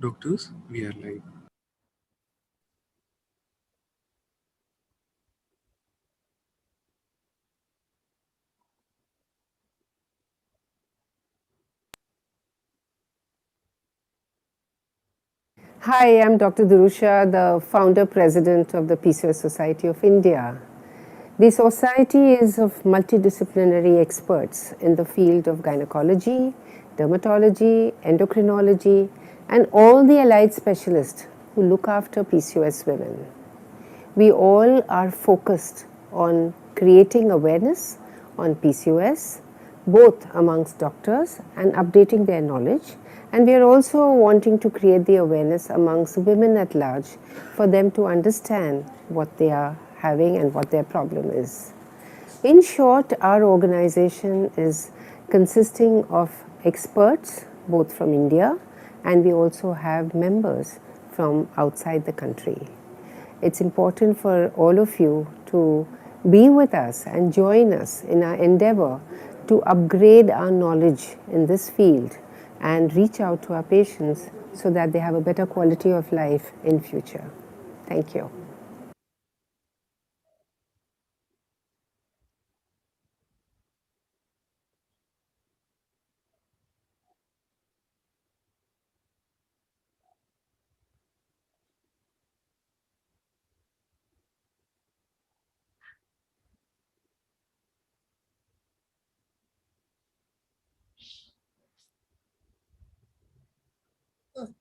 Doctors, we are live. Hi, I'm Dr. Durusha, the founder president of the PCOS Society of India. The society is of multidisciplinary experts in the field of gynecology, dermatology, endocrinology, and all the allied specialists who look after PCOS women. We all are focused on creating awareness on PCOS, both amongst doctors and updating their knowledge. And we are also wanting to create the awareness amongst women at large for them to understand what they are having and what their problem is. In short, our organization is consisting of experts both from India, and we also have members from outside the country. It's important for all of you to be with us and join us in our endeavor to upgrade our knowledge in this field and reach out to our patients so that they have a better quality of life in future. Thank you.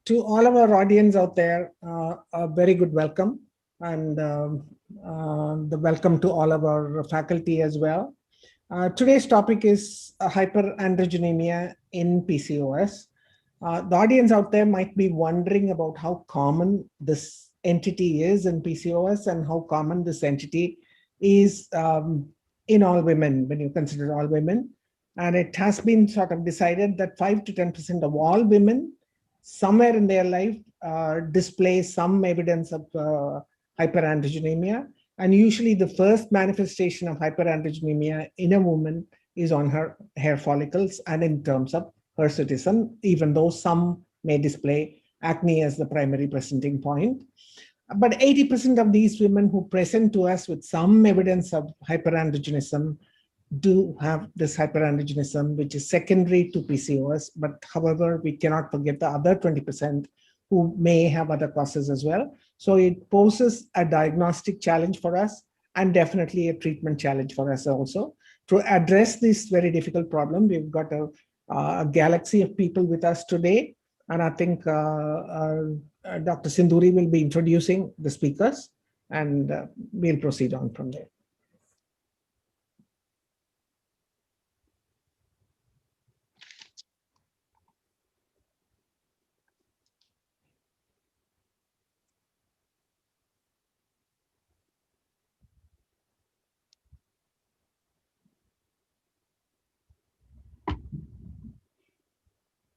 To all of our audience out there, a very good welcome, and the welcome to all of our faculty as well. Today's topic is hyperandrogenemia in PCOS. The audience out there might be wondering about how common this entity is in PCOS and how common this entity is in all women when you consider all women. And it has been sort of decided that 5 to 10% of all women somewhere in their life display some evidence of hyperandrogenemia. And usually the first manifestation of hyperandrogenemia in a woman is on her hair follicles and in terms of hirsutism, even though some may display acne as the primary presenting point. But 80% of these women who present to us with some evidence of hyperandrogenism do have this hyperandrogenism, which is secondary to PCOS. But however, we cannot forget the other 20% who may have other causes as well. So it poses a diagnostic challenge for us and definitely a treatment challenge for us also. To address this very difficult problem, we've got a galaxy of people with us today. And I think Dr. Sinduri will be introducing the speakers, and we'll proceed on from there.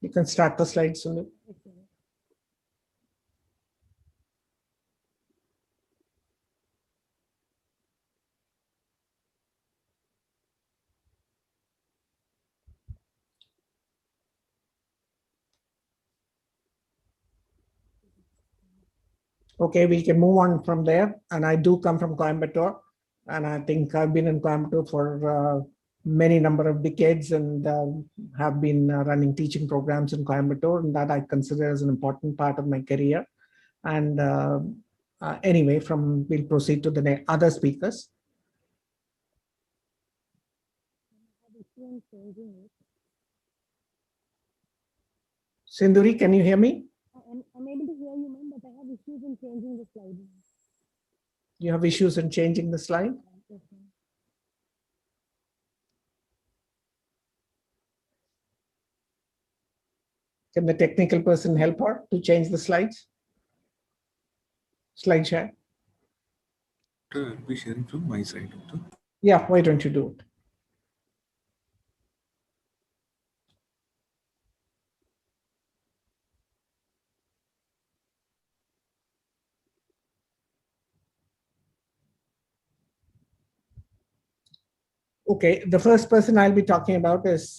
You can start the slides, Sunil. Okay, we can move on from there. And I do come from Coimbatore, and I think I've been in Coimbatore for many number of decades and have been running teaching programs in Coimbatore, and that I consider as an important part of my career. And anyway, we'll proceed to the other speakers. Sinduri, can you hear me? I'm able to hear you, ma'am, but I have issues in changing the slide. You have issues in changing the slide? Yes, ma'am. Can the technical person help her to change the slides? Slide share. I'll be sharing from my side, doctor. Yeah, why don't you do it? Okay, the first person I'll be talking about is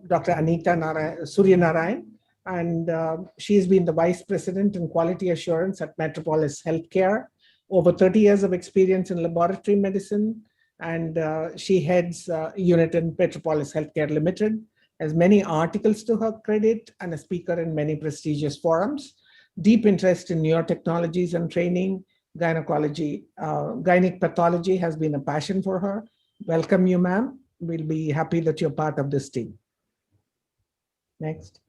Dr. Anita Suryanarayan. and she's been the Vice President in Quality Assurance at Metropolis Healthcare, over 30 years of experience in laboratory medicine, and she heads unit in Metropolis Healthcare Limited, has many articles to her credit, and a speaker in many prestigious forums. Deep interest in neurotechnologies and training, gynecology, gynec pathology has been a passion for her. Welcome you, ma'am. We'll be happy that you're part of this team. Next.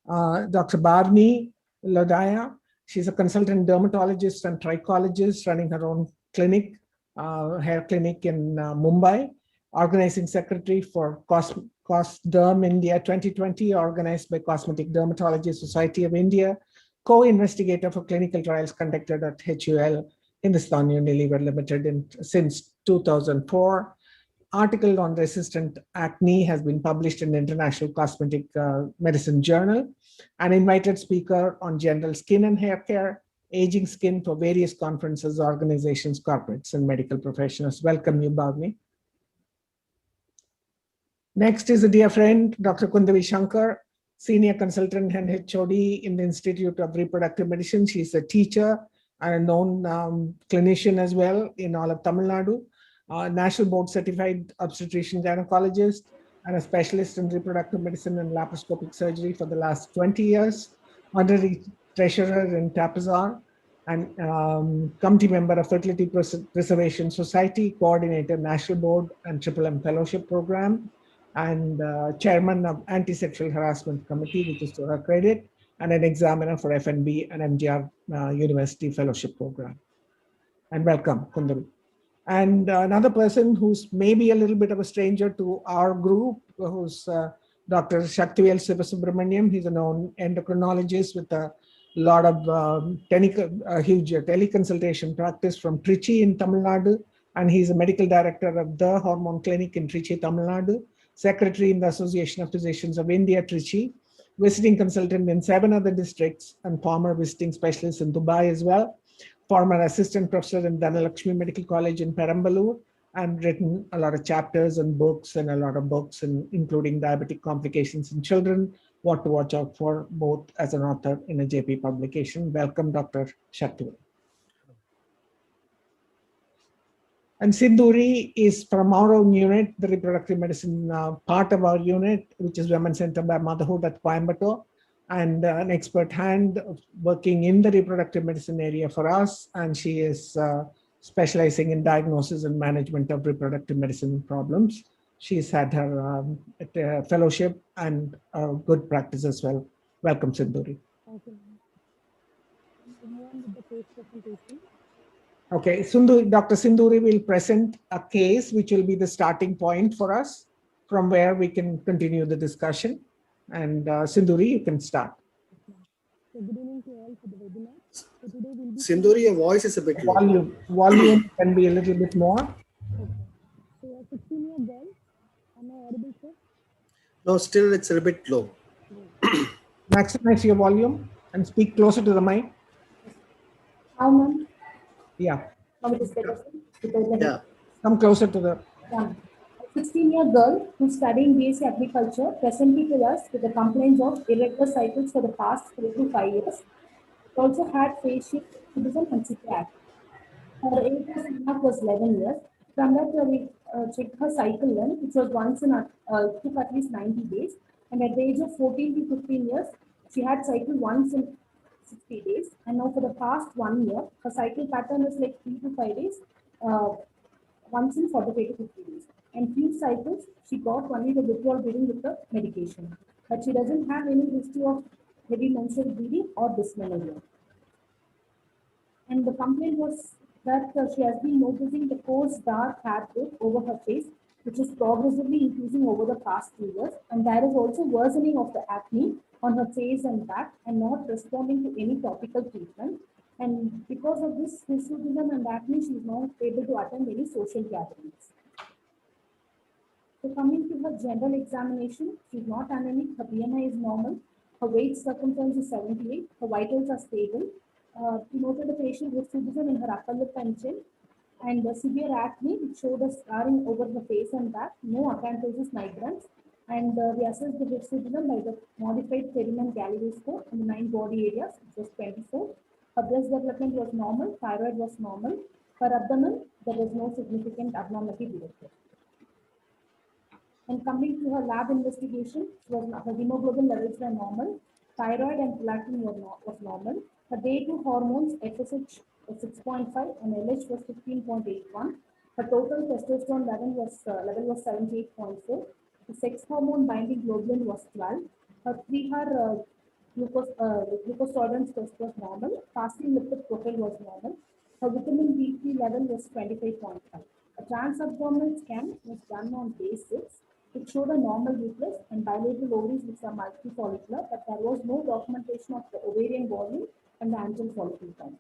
Dr. Bhavni Lodaya. She's a consultant dermatologist and trichologist running her own clinic, hair clinic in Mumbai, organizing secretary for CosDerm India 2020, organized by Cosmetic Dermatology Society of India, co-investigator for clinical trials conducted at HUL, Hindustan Unilever Limited since 2004. Article on resistant acne has been published in the International Cosmetic Medicine Journal. An invited speaker on general skin and hair care, aging skin for various conferences, organizations, corporates, and medical professionals. Welcome you, Bhavni. Next is a dear friend, Dr. Kundavi Shankar, senior consultant and HOD in the Institute of Reproductive Medicine. She's a teacher and a known clinician as well in all of Tamil Nadu. National Board Certified Obstetrician Gynecologist, and a specialist in reproductive medicine and laparoscopic surgery for the last 20 years. Honorary Treasurer in TAPAZAR, and committee member of Fertility Preservation Society, coordinator, National Board and M Fellowship Program, and chairman of Anti-Sexual Harassment Committee, which is to her credit, and an examiner for FNB and MGR University Fellowship Program. And welcome, Kundavi. And another person who's maybe a little bit of a stranger to our group, who's Dr. Shaktivel Sivasubramaniam. He's a known endocrinologist with a lot of huge teleconsultation practice from Trichy in Tamil Nadu. And he's a medical director of the Hormone Clinic in Trichy, Tamil Nadu, secretary in the Association of Physicians of India, Trichy, visiting consultant in 7 other districts, and former visiting specialist in Dubai as well. Former assistant professor in Dhanalakshmi Medical College in Perambalur, and written a lot of chapters and books, and a lot of books, including diabetic complications in children, what to watch out for, both as an author in a JP publication. Welcome, Dr. Shaktivel. And Sindhuri is from our own unit, the reproductive medicine part of our unit, which is Women's Center by Motherhood at Coimbatore, and an expert hand working in the reproductive medicine area for us. And she is specializing in diagnosis and management of reproductive medicine problems. She's had her fellowship and good practice as well. Welcome, Sindhuri. Thank you. Move on with the case presentation. Okay, Dr. Sindhuri will present a case which will be the starting point for us, from where we can continue the discussion. And Sindhuri, you can start. So good evening to all for the webinar. So today we'll be Sindhuri, your voice is a bit low. Volume can be a little bit more. okay. So a 16-year girl, am I audible, sir? No, still it's a bit low. Maximize your volume and speak closer to the mic. How, ma'am? Yeah, How it is better, sir? Yeah. come closer to the. Yeah. A 16-year girl who's studying BSc Agriculture presented with us with the complaints of irregular cycles for the past 4 to 5 years. She also had face shift, rheumatism, and celiac. Her age was 11 years. From that, we checked her cycle length, which was once in took at least 90 days. And at the age of 14 to 15 years, she had cycle once in 60 days. And now for the past 1 year, her cycle pattern is like 3 to 5 days, once in 45 to 50 days. And few cycles, she got only the withdrawal bleeding with the medication. But she doesn't have any history of heavy menstrual bleeding or dysmenorrhea. And the complaint was that she has been noticing the coarse dark hair growth over her face, which is progressively increasing over the past 2 years. And there is also worsening of the acne on her face and back, and not responding to any topical treatment. And because of this hirsutism and acne, she is not able to attend any social gatherings. So coming to her general examination, she is not anemic, her BMI is normal, her weight circumference is 78, her vitals are stable. We noted a facial hirsutism in her upper lip and chin, and severe acne, which showed a scarring over the face and back, no acanthosis nigrans, And we assessed the hirsutism by the modified Perryman-Gallagher score in the 9 body areas, which was 24. Her breast development was normal, thyroid was normal. For abdomen, there was no significant abnormality detected. And coming to her lab investigation, her hemoglobin levels were normal, thyroid and prolactin was normal. Her day 2 hormones, FSH was 6.5 and LH was 15.81. Her total testosterone level was 78.4. The sex hormone binding globulin was 12. Her 3-hour glucose tolerance test was normal. Fasting lipid profile was normal. Her vitamin D3 level was 25.5. A transabdominal scan was done on day 6. It showed a normal uterus and bilateral ovaries which are multifollicular, but there was no documentation of the ovarian volume and the antral follicle count.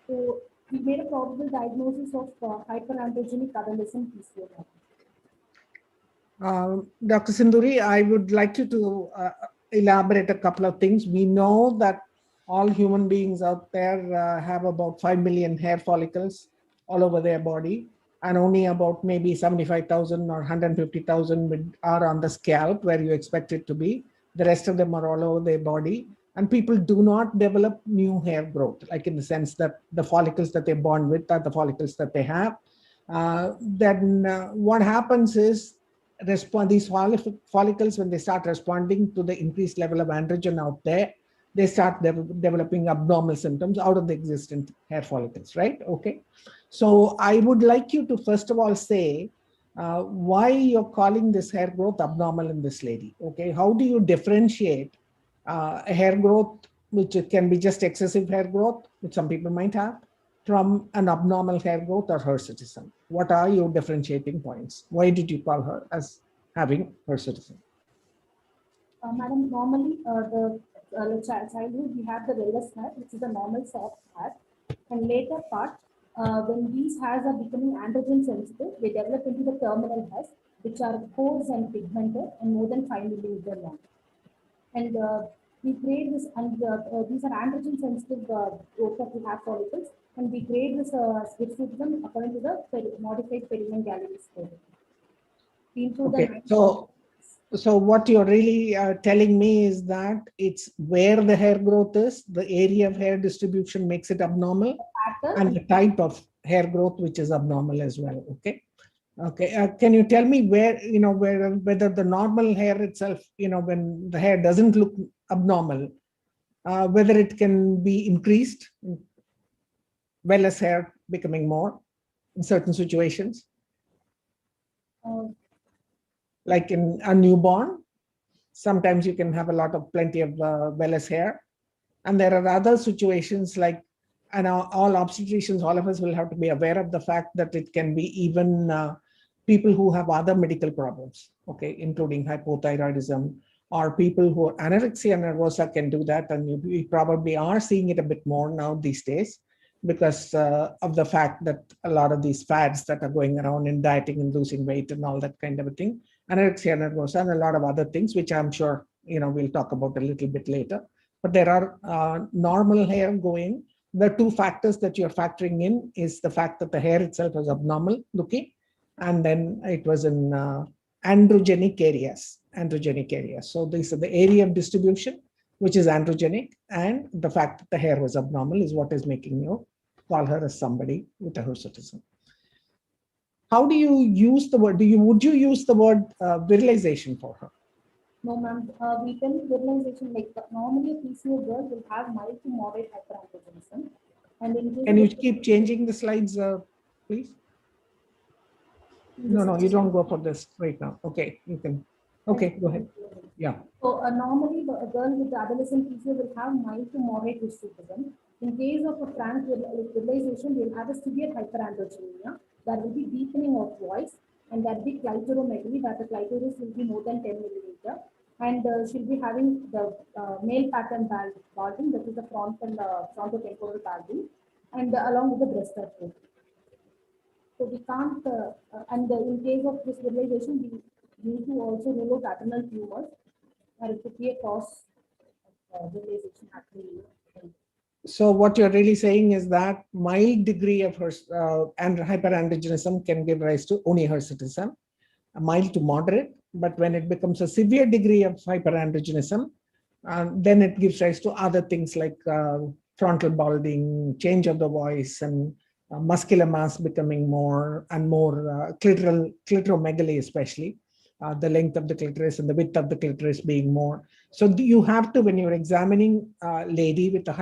So we made a probable diagnosis of hyperandrogenic adolescent PCOS. Dr. Sinduri, I would like you to elaborate a couple of things. We know that all human beings out there have about 5 million hair follicles all over their body, and only about maybe 75,000 or 150,000 are on the scalp where you expect it to be. The rest of them are all over their body. And people do not develop new hair growth, like in the sense that the follicles that they're born with are the follicles that they have. Then what happens is, these follicles, when they start responding to the increased level of androgen out there, they start developing abnormal symptoms out of the existing hair follicles, right? Okay. So I would like you to first of all say why you're calling this hair growth abnormal in this lady. Okay. How do you differentiate a hair growth, which can be just excessive hair growth, which some people might have, from an abnormal hair growth or hirsutism? What are your differentiating points? Why did you call her as having hirsutism? Madam, normally childhood we have the vellus hair, which is a normal soft hair, and later part, when these hairs are becoming androgen sensitive, they develop into the terminal hairs, which are coarse and pigmented and more than 5 millimeter long. And we grade this, and these are androgen sensitive growth of the hair follicles, and we grade this hirsutism according to the modified Perryman-Gallagher score. Okay, so what you're really telling me is that it's where the hair growth is, the area of hair distribution makes it abnormal, and the type of hair growth which is abnormal as well. Okay. Okay. Can you tell me where, whether the normal hair itself, when the hair doesn't look abnormal, whether it can be increased, vellus hair becoming more in certain situations? Like in a newborn, sometimes you can have plenty of vellus hair. And there are other situations like, and all obstetricians, all of us will have to be aware of the fact that it can be even people who have other medical problems, okay, including hypothyroidism, or people who are anorexia nervosa can do that. And we probably are seeing it a bit more now these days because of the fact that a lot of these fads that are going around in dieting and losing weight and all that kind of a thing, anorexia nervosa and a lot of other things, which I'm sure, we'll talk about a little bit later. But there are normal hair going. The two factors that you're factoring in is the fact that the hair itself was abnormal looking, and then it was in androgenic areas. So these are the area of distribution, which is androgenic, and the fact that the hair was abnormal is what is making you call her as somebody with a hirsutism. How do you use the word? Would you use the word virilization for her? No, ma'am. We tell virilization, like normally a PCO girl will have mild to moderate hyperandrogenism. And in Can you keep changing the slides, please? No, you don't go for this right now. Okay, you can. Okay, go ahead. Yeah. So normally a girl with the adolescent PCO will have mild to moderate hirsutism. In case of a frank virilization, they will have a severe hyperandrogenemia. There will be deepening of voice, and there will be clitoromegaly, that the clitoris will be more than 10 millimeter. And she'll be having the male pattern balding, that is the frontotemporal balding, and along with the breast arthropathy. So we can't, and in case of this virilization, we need to also rule out adrenal tumors, or it could be a cause of virilization happening. So what you're really saying is that mild degree of hyperandrogenism can give rise to only hirsutism, mild to moderate, but when it becomes a severe degree of hyperandrogenism, then it gives rise to other things like frontal balding, change of the voice, and muscular mass becoming more and more clitoromegaly, especially the length of the clitoris and the width of the clitoris being more. So you have to, when you're examining a lady with a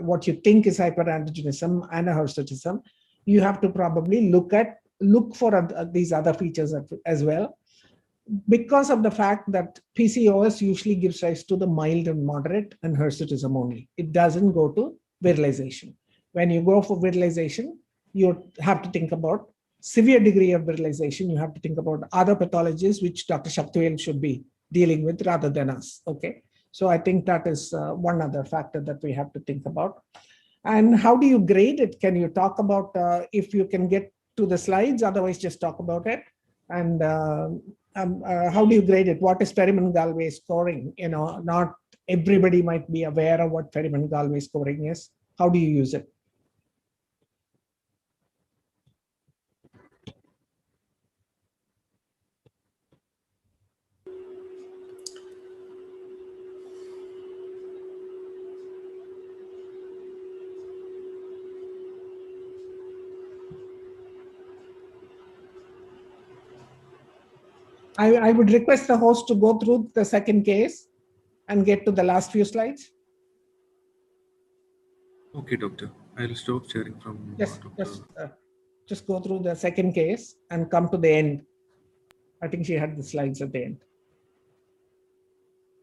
what you think is hyperandrogenism and a hirsutism, you have to probably look for these other features as well, because of the fact that PCOS usually gives rise to the mild and moderate and hirsutism only. It doesn't go to virilization. When you go for virilization, you have to think about severe degree of virilization. You have to think about other pathologies which Dr. Shaktivel should be dealing with rather than us. Okay, so I think that is one other factor that we have to think about. And how do you grade it? Can you talk about if you can get to the slides? Otherwise, just talk about it. And how do you grade it? What is Ferryman-Gallwey scoring? You know, not everybody might be aware of what Ferryman-Gallwey scoring is. How do you use it? I would request the host to go through the second case and get to the last few slides. Okay, doctor. I'll stop sharing from Just go through the second case and come to the end. I think she had the slides at the end.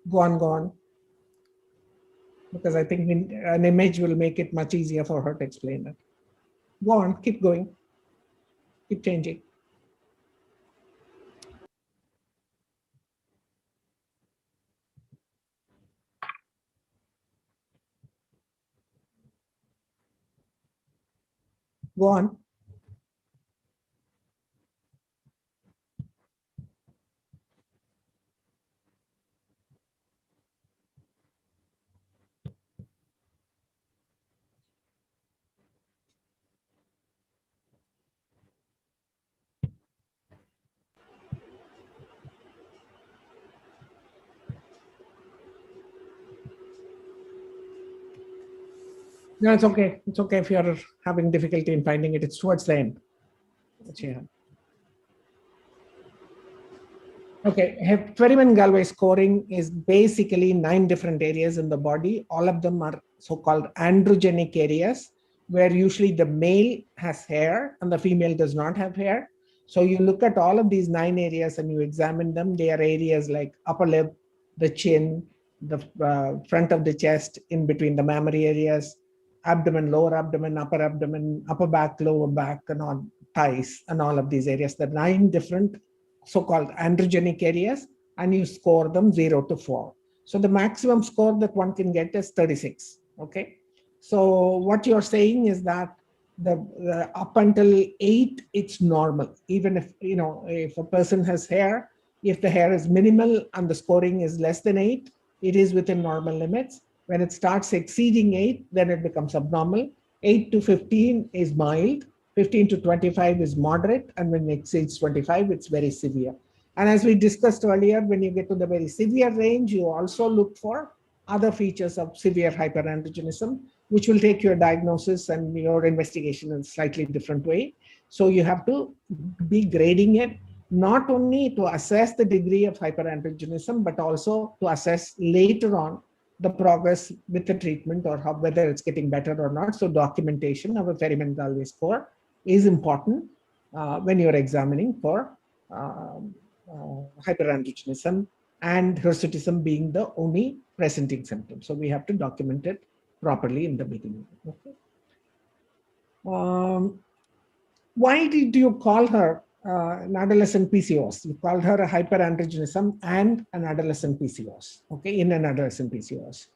Go on. Because I think an image will make it much easier for her to explain it. Go on, keep going. Keep changing. Go on. No, it's okay. It's okay if you're having difficulty in finding it. It's towards the end. Okay, Ferryman-Gallwey scoring is basically 9 different areas in the body. All of them are so-called androgenic areas, where usually the male has hair and the female does not have hair. So you look at all of these 9 areas and you examine them. They are areas like upper lip, the chin, the front of the chest, in between the mammary areas, abdomen, lower abdomen, upper back, lower back, and all thighs, and all of these areas. The 9 different so-called androgenic areas, and you score them 0 to 4. So the maximum score that one can get is 36. Okay. So what you're saying is that the up until 8, it's normal. Even if, you know, if a person has hair, if the hair is minimal and the scoring is less than 8, it is within normal limits. When it starts exceeding 8, then it becomes abnormal. 8 to 15 is mild. 15 to 25 is moderate, and when it exceeds 25, it's very severe. And as we discussed earlier, when you get to the very severe range, you also look for other features of severe hyperandrogenism, which will take your diagnosis and your investigation in a slightly different way. So you have to be grading it, not only to assess the degree of hyperandrogenism, but also to assess later on the progress with the treatment, or whether it's getting better or not. So documentation of a Ferryman-Gallwey score is important when you're examining for hyperandrogenism and hirsutism being the only presenting symptom. So we have to document it properly in the beginning. Okay. Why did you call her an adolescent PCOS? You called her a hyperandrogenism and an adolescent PCOS. Okay, in an adolescent PCOS.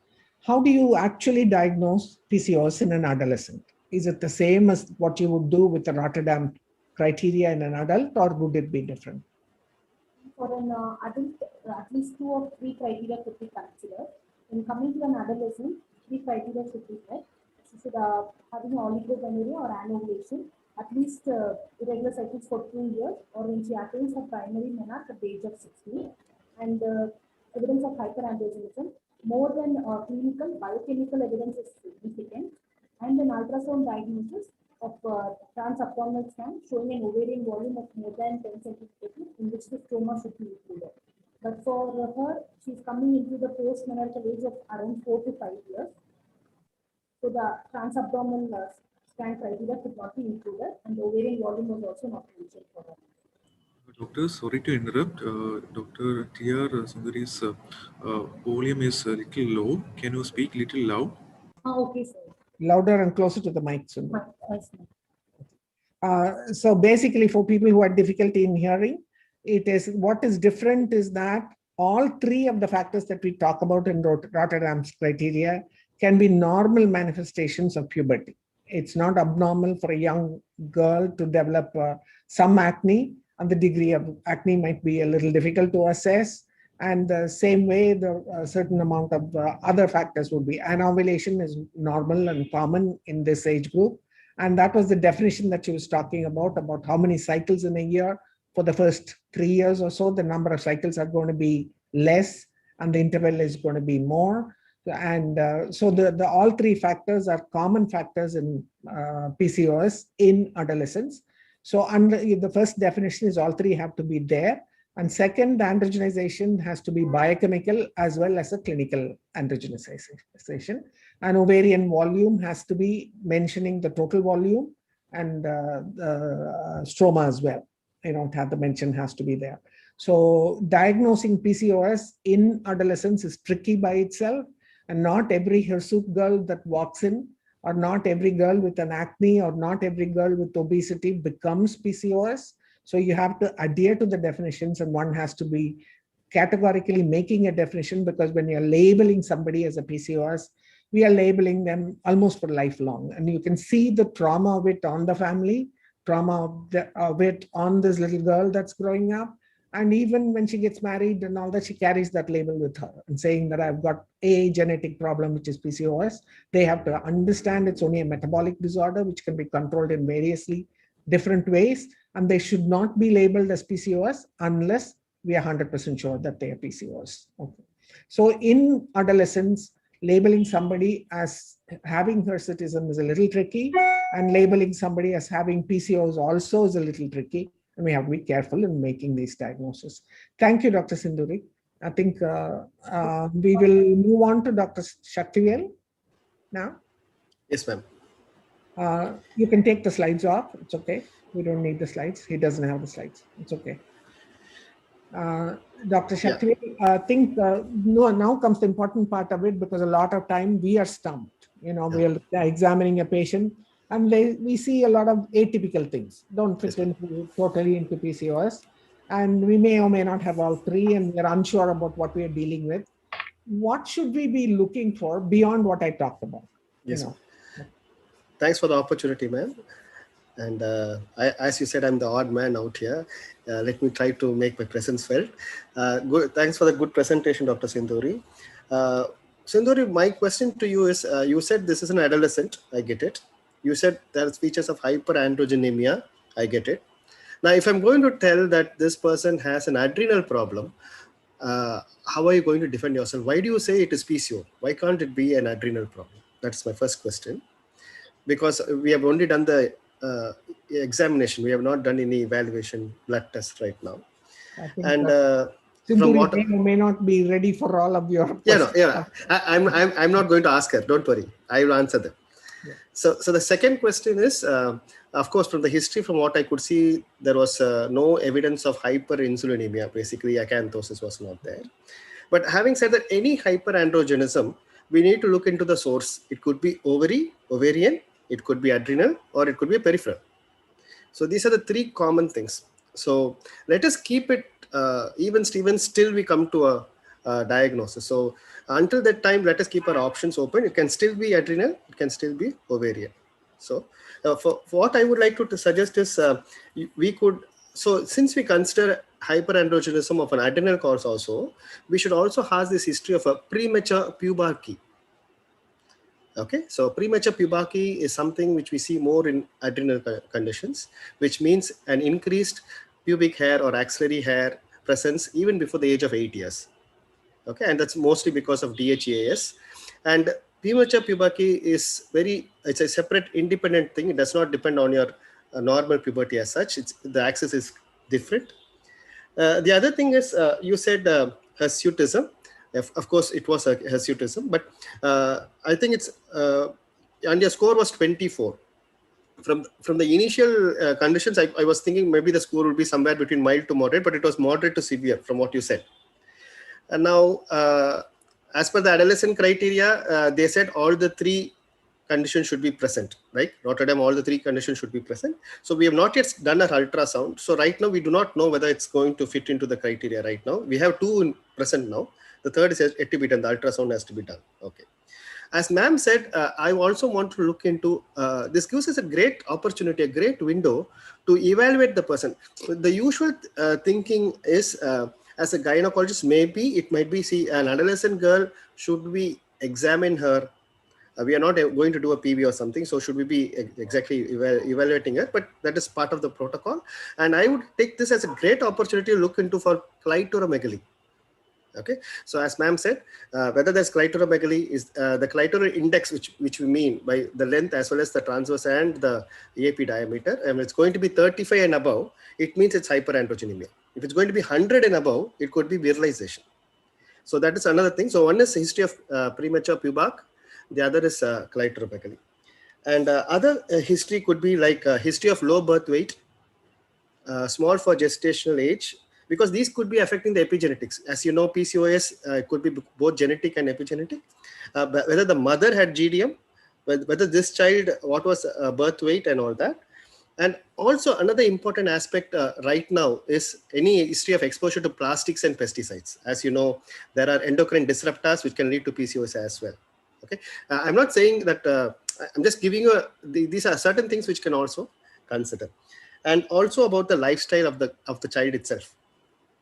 How do you actually diagnose PCOS in an adolescent? Is it the same as what you would do with the Rotterdam criteria in an adult, or would it be different? For an adult, at least 2 or 3 criteria could be considered. When coming to an adolescent, 3 criteria should be met. She should having oligomenorrhea or anovulation, at least irregular cycles for 2 years, or when she attains her primary menarche at the age of 60, and evidence of hyperandrogenism, more than clinical, biochemical evidence is significant, and an ultrasound diagnosis of transabdominal scan showing an ovarian volume of more than 10 centimeters, in which the stroma should be included. But for her, she's coming into the post-menarchal age of around 4 to 5 years. So the transabdominal scan criteria could not be included, and the ovarian volume was also not mentioned for her. Doctor, sorry to interrupt. Dr. T.R. Sundari's volume is a little low. Can you speak little loud? Okay, sir. Louder and closer to the mic, Sundar. Yes, ma'am. So basically, for people who have difficulty in hearing, it is what is different is that all three of the factors that we talk about in Rotterdam's criteria can be normal manifestations of puberty. It's not abnormal for a young girl to develop some acne, and the degree of acne might be a little difficult to assess. And the same way, the certain amount of other factors would be. Anovulation is normal and common in this age group. And that was the definition that she was talking about how many cycles in a year. For the first 3 years or so, the number of cycles are going to be less and the interval is going to be more. And so the all three factors are common factors in PCOS in adolescents. So under the first definition is all three have to be there. And second, the androgenization has to be biochemical as well as a clinical androgenization. And ovarian volume has to be mentioning the total volume and the stroma as well. You don't have the mention has to be there. So diagnosing PCOS in adolescence is tricky by itself. And not every hirsute girl that walks in, or not every girl with an acne, or not every girl with obesity becomes PCOS. So you have to adhere to the definitions, and one has to be categorically making a definition, because when you're labeling somebody as a PCOS, we are labeling them almost for lifelong. And you can see the trauma of it on the family, trauma of it on this little girl that's growing up. And even when she gets married and all that, she carries that label with her and saying that I've got a genetic problem, which is PCOS. They have to understand it's only a metabolic disorder, which can be controlled in variously different ways. And they should not be labeled as PCOS unless we are 100% sure that they are PCOS. Okay. So in adolescence, labeling somebody as having hirsutism is a little tricky, and labeling somebody as having PCOS also is a little tricky. And we have to be careful in making these diagnoses. Thank you, Dr. Sinduri. I think we will move on to Dr. Shaktivel now. Yes, ma'am. You can take the slides off. It's okay. We don't need the slides. He doesn't have the slides. It's okay. Dr. Shaktivel, I think now comes the important part of it, because a lot of time we are stumped. We are examining a patient, and we see a lot of atypical things, don't fit totally into PCOS. And we may or may not have all three, and we're unsure about what we are dealing with. What should we be looking for beyond what I talked about? Yes. Thanks for the opportunity, ma'am. And as you said, I'm the odd man out here. Let me try to make my presence felt. Good. Thanks for the good presentation, Dr. Sinduri. Sinduri, my question to you is, you said this is an adolescent. I get it. You said there are features of hyperandrogenemia. I get it. Now, if I'm going to tell that this person has an adrenal problem, how are you going to defend yourself? Why do you say it is PCO? Why can't it be an adrenal problem? That's my first question. Because we have only done the examination. We have not done any evaluation blood test right now. And from what may not be ready for all of your questions. I'm not going to ask her. Don't worry. I will answer them. Yeah. So the second question is, of course, from the history, from what I could see, there was no evidence of hyperinsulinemia. Basically, acanthosis was not there. But having said that, any hyperandrogenism, we need to look into the source. It could be ovarian, it could be adrenal, or it could be peripheral. So these are the three common things. So let us keep it even, Steven, still we come to a diagnosis. So until that time, let us keep our options open. It can still be adrenal, it can still be ovarian. So for what I would like to suggest is we could, so since we consider hyperandrogenism of an adrenal cause also, we should also have this history of a premature puberty. Okay, so premature puberty is something which we see more in adrenal conditions, which means an increased pubic hair or axillary hair presence even before the age of 8 years. Okay, and that's mostly because of DHEAS. And premature puberty is it's a separate independent thing. It does not depend on your normal puberty as such. The axis is different. The other thing is you said hirsutism. Of course, it was a hirsutism, but I think it's and your score was 24. From the initial conditions, I was thinking maybe the score would be somewhere between mild to moderate, but it was moderate to severe from what you said. And now, as per the adolescent criteria, they said all the three conditions should be present, right? Rotterdam, all the three conditions should be present. So we have not yet done an ultrasound. So right now, we do not know whether it's going to fit into the criteria right now. We have two present now. The third is yet to be done. The ultrasound has to be done. Okay. As ma'am said, I also want to look into, this gives us a great opportunity, a great window to evaluate the person. The usual thinking is, as a gynecologist, maybe it might be, see, an adolescent girl, should we examine her? We are not going to do a PV or something, so should we be exactly evaluating her? But that is part of the protocol. And I would take this as a great opportunity to look into for clitoromegaly. Okay, so as ma'am said, whether there's clitoromegaly is the clitoral index, which we mean by the length as well as the transverse and the EAP diameter, and it's going to be 35 and above, it means it's hyperandrogenemia. If it's going to be 100 and above, it could be virilization. So that is another thing. So one is history of premature puberty, the other is clitoromegaly. And other history could be like history of low birth weight, small for gestational age, because these could be affecting the epigenetics. As you know, PCOS could be both genetic and epigenetic. Whether the mother had GDM, whether this child, what was birth weight and all that. And also another important aspect right now is any history of exposure to plastics and pesticides. As you know, there are endocrine disruptors which can lead to PCOS as well. Okay, I'm not saying that, I'm just giving you, these are certain things which can also consider. And also about the lifestyle of the child itself,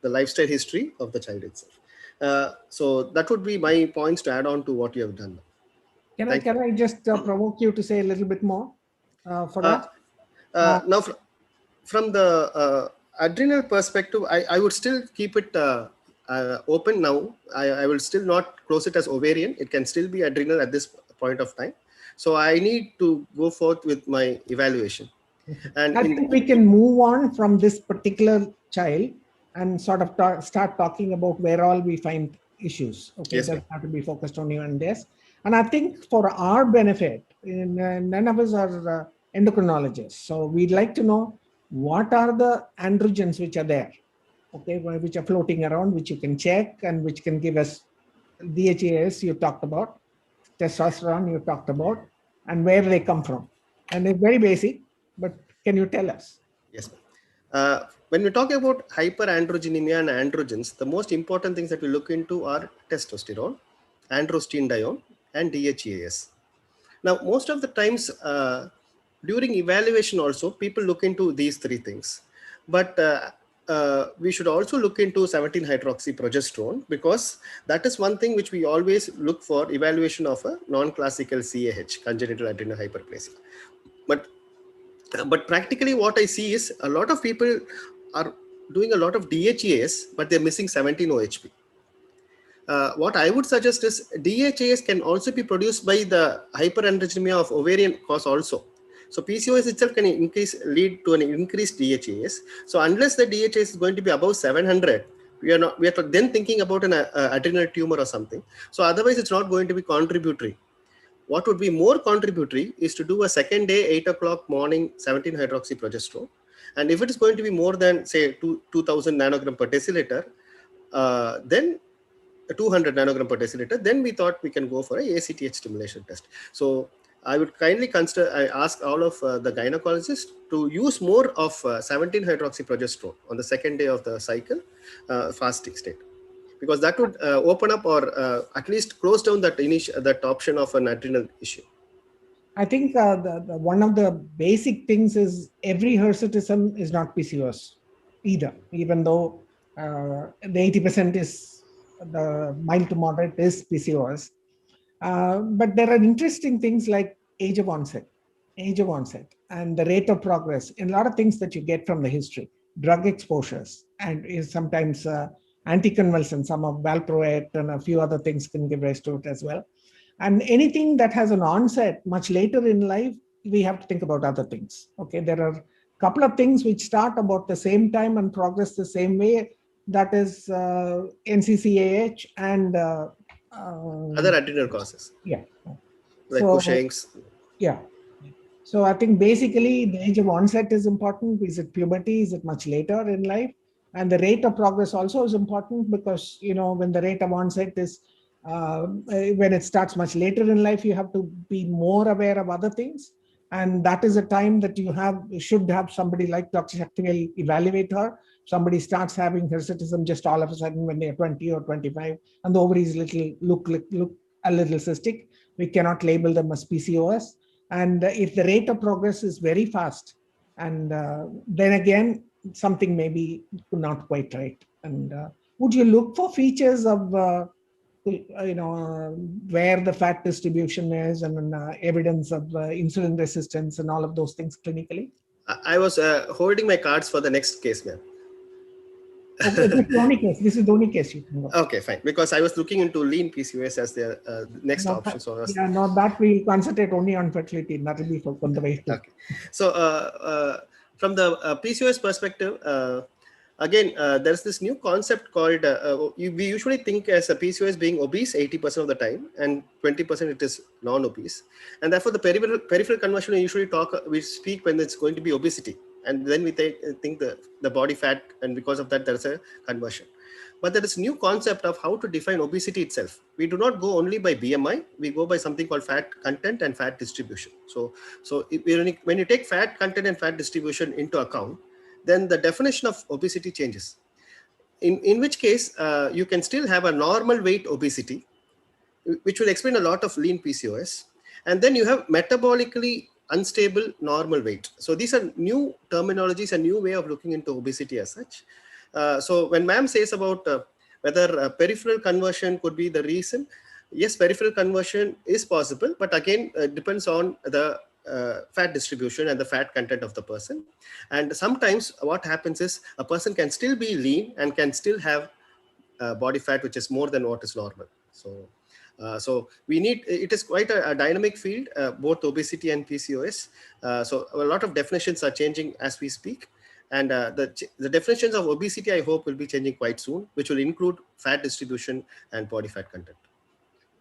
the lifestyle history of the child itself. So that would be my points to add on to what you have done. Can I just provoke you to say a little bit more for that? Now, from the adrenal perspective, I would still keep it open now. I will still not close it as ovarian. It can still be adrenal at this point of time. So I need to go forth with my evaluation. And I think we can move on from this particular child and sort of start talking about where all we find issues. Okay, yes, doesn't have to be focused only on this. And I think for our benefit, none of us are endocrinologists, so we'd like to know what are the androgens which are there, okay, which are floating around, which you can check and which can give us DHEAS you talked about, testosterone you talked about, and where they come from. And it's very basic, but can you tell us? Yes, ma'am. When we talk about hyperandrogenemia and androgens, the most important things that we look into are testosterone, androstenedione, and DHEAS. Now, most of the times during evaluation also, people look into these three things. But we should also look into 17-hydroxyprogesterone, because that is one thing which we always look for evaluation of a non-classical CAH, congenital adrenal hyperplasia. But practically what I see is a lot of people are doing a lot of DHEAS, but they're missing 17-OHP. What I would suggest is DHEAS can also be produced by the hyperandrogenemia of ovarian cause also. So PCOS itself can lead to an increased DHEAS. So unless the DHEAS is going to be above 700, we are then thinking about an adrenal tumor or something. So otherwise it's not going to be contributory. What would be more contributory is to do a second day, 8 o'clock morning, 17-hydroxyprogesterone. And if it is going to be more than, say, 2000 nanogram per deciliter, then 200 nanogram per deciliter, then we thought we can go for a ACTH stimulation test. So I would kindly ask all of the gynecologists to use more of 17-hydroxyprogesterone on the second day of the cycle, fasting state, because that would open up or at least close down that option of an adrenal issue. I think one of the basic things is every hirsutism is not PCOS either, even though the 80% is the mild to moderate is PCOS. But there are interesting things like age of onset, and the rate of progress, and a lot of things that you get from the history, drug exposures, and is sometimes anticonvulsants, some of valproate and a few other things can give rise to it as well. And anything that has an onset much later in life, we have to think about other things. Okay, there are a couple of things which start about the same time and progress the same way. That is NCCAH and Other adrenal causes yeah. like So Cushing's. yeah. So I think basically the age of onset is important. Is it puberty? Is it much later in life? And the rate of progress also is important, because when the rate of onset is when it starts much later in life, you have to be more aware of other things. And that is a time that you should have somebody like Dr. Shaktivel evaluate her. Somebody starts having hirsutism just all of a sudden when they're 20 or 25, and the ovaries look a little cystic. We cannot label them as PCOS. And if the rate of progress is very fast, and then again, something may be not quite right. And would you look for features of where the fat distribution is, and evidence of insulin resistance and all of those things clinically? I was holding my cards for the next case, ma'am. Okay, this is the only case you can go. Okay, fine. Because I was looking into lean PCOS as the next option. So that we'll concentrate only on fertility. That will be for conservation. Okay. So from the PCOS perspective, again, there's this new concept called, we usually think as a PCOS being obese 80% of the time, and 20% it is non-obese. And therefore the peripheral conversion we speak when it's going to be obesity. And then we think the body fat, and because of that, there's a conversion. But there is new concept of how to define obesity itself. We do not go only by BMI, we go by something called fat content and fat distribution. So when you take fat content and fat distribution into account, then the definition of obesity changes. In which case, you can still have a normal weight obesity, which will explain a lot of lean PCOS. And then you have metabolically unstable normal weight. So these are new terminologies, a new way of looking into obesity as such. So when ma'am says about whether peripheral conversion could be the reason, yes, peripheral conversion is possible, but again, it depends on the fat distribution and the fat content of the person. And sometimes what happens is a person can still be lean and can still have body fat which is more than what is normal. So it is quite a dynamic field, both obesity and PCOS. So a lot of definitions are changing as we speak. And the definitions of obesity, I hope, will be changing quite soon, which will include fat distribution and body fat content.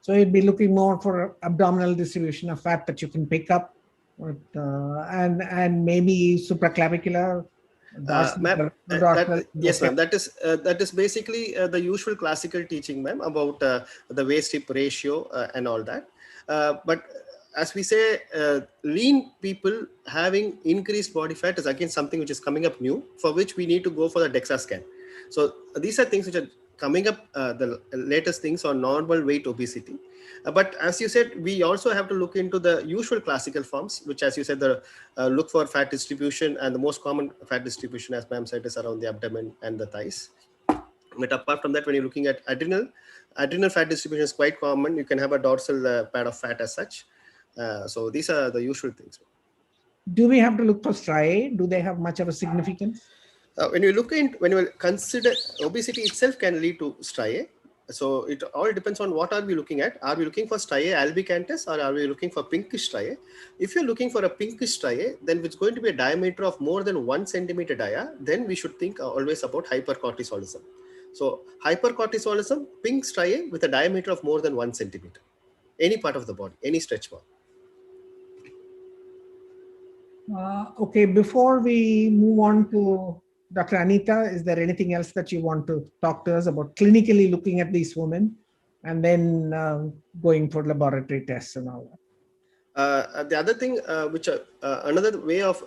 So you'd be looking more for abdominal distribution of fat that you can pick up, and maybe supraclavicular. Yes, ma'am. That is basically the usual classical teaching, ma'am, about the waist hip ratio and all that. But as we say, lean people having increased body fat is again something which is coming up new, for which we need to go for the DEXA scan. So these are things which are coming up, the latest things on normal weight obesity. But as you said, we also have to look into the usual classical forms, which, as you said, look for fat distribution, and the most common fat distribution, as ma'am said, is around the abdomen and the thighs. But apart from that, when you're looking at adrenal fat distribution is quite common. You can have a dorsal pad of fat as such. So these are the usual things. Do we have to look for striae? Do they have much of a significance? When you consider obesity itself can lead to striae. So it all depends on what are we looking at. Are we looking for striae albicans, or are we looking for pinkish striae? If you're looking for a pinkish striae, then it's going to be a diameter of more than 1 centimeter dia. Then we should think always about hypercortisolism. So hypercortisolism, pink striae with a diameter of more than 1 centimeter. Any part of the body, any stretch mark. Okay, before we move on to Dr. Anita, is there anything else that you want to talk to us about clinically looking at these women, and then going for laboratory tests and all that? The other thing, another way of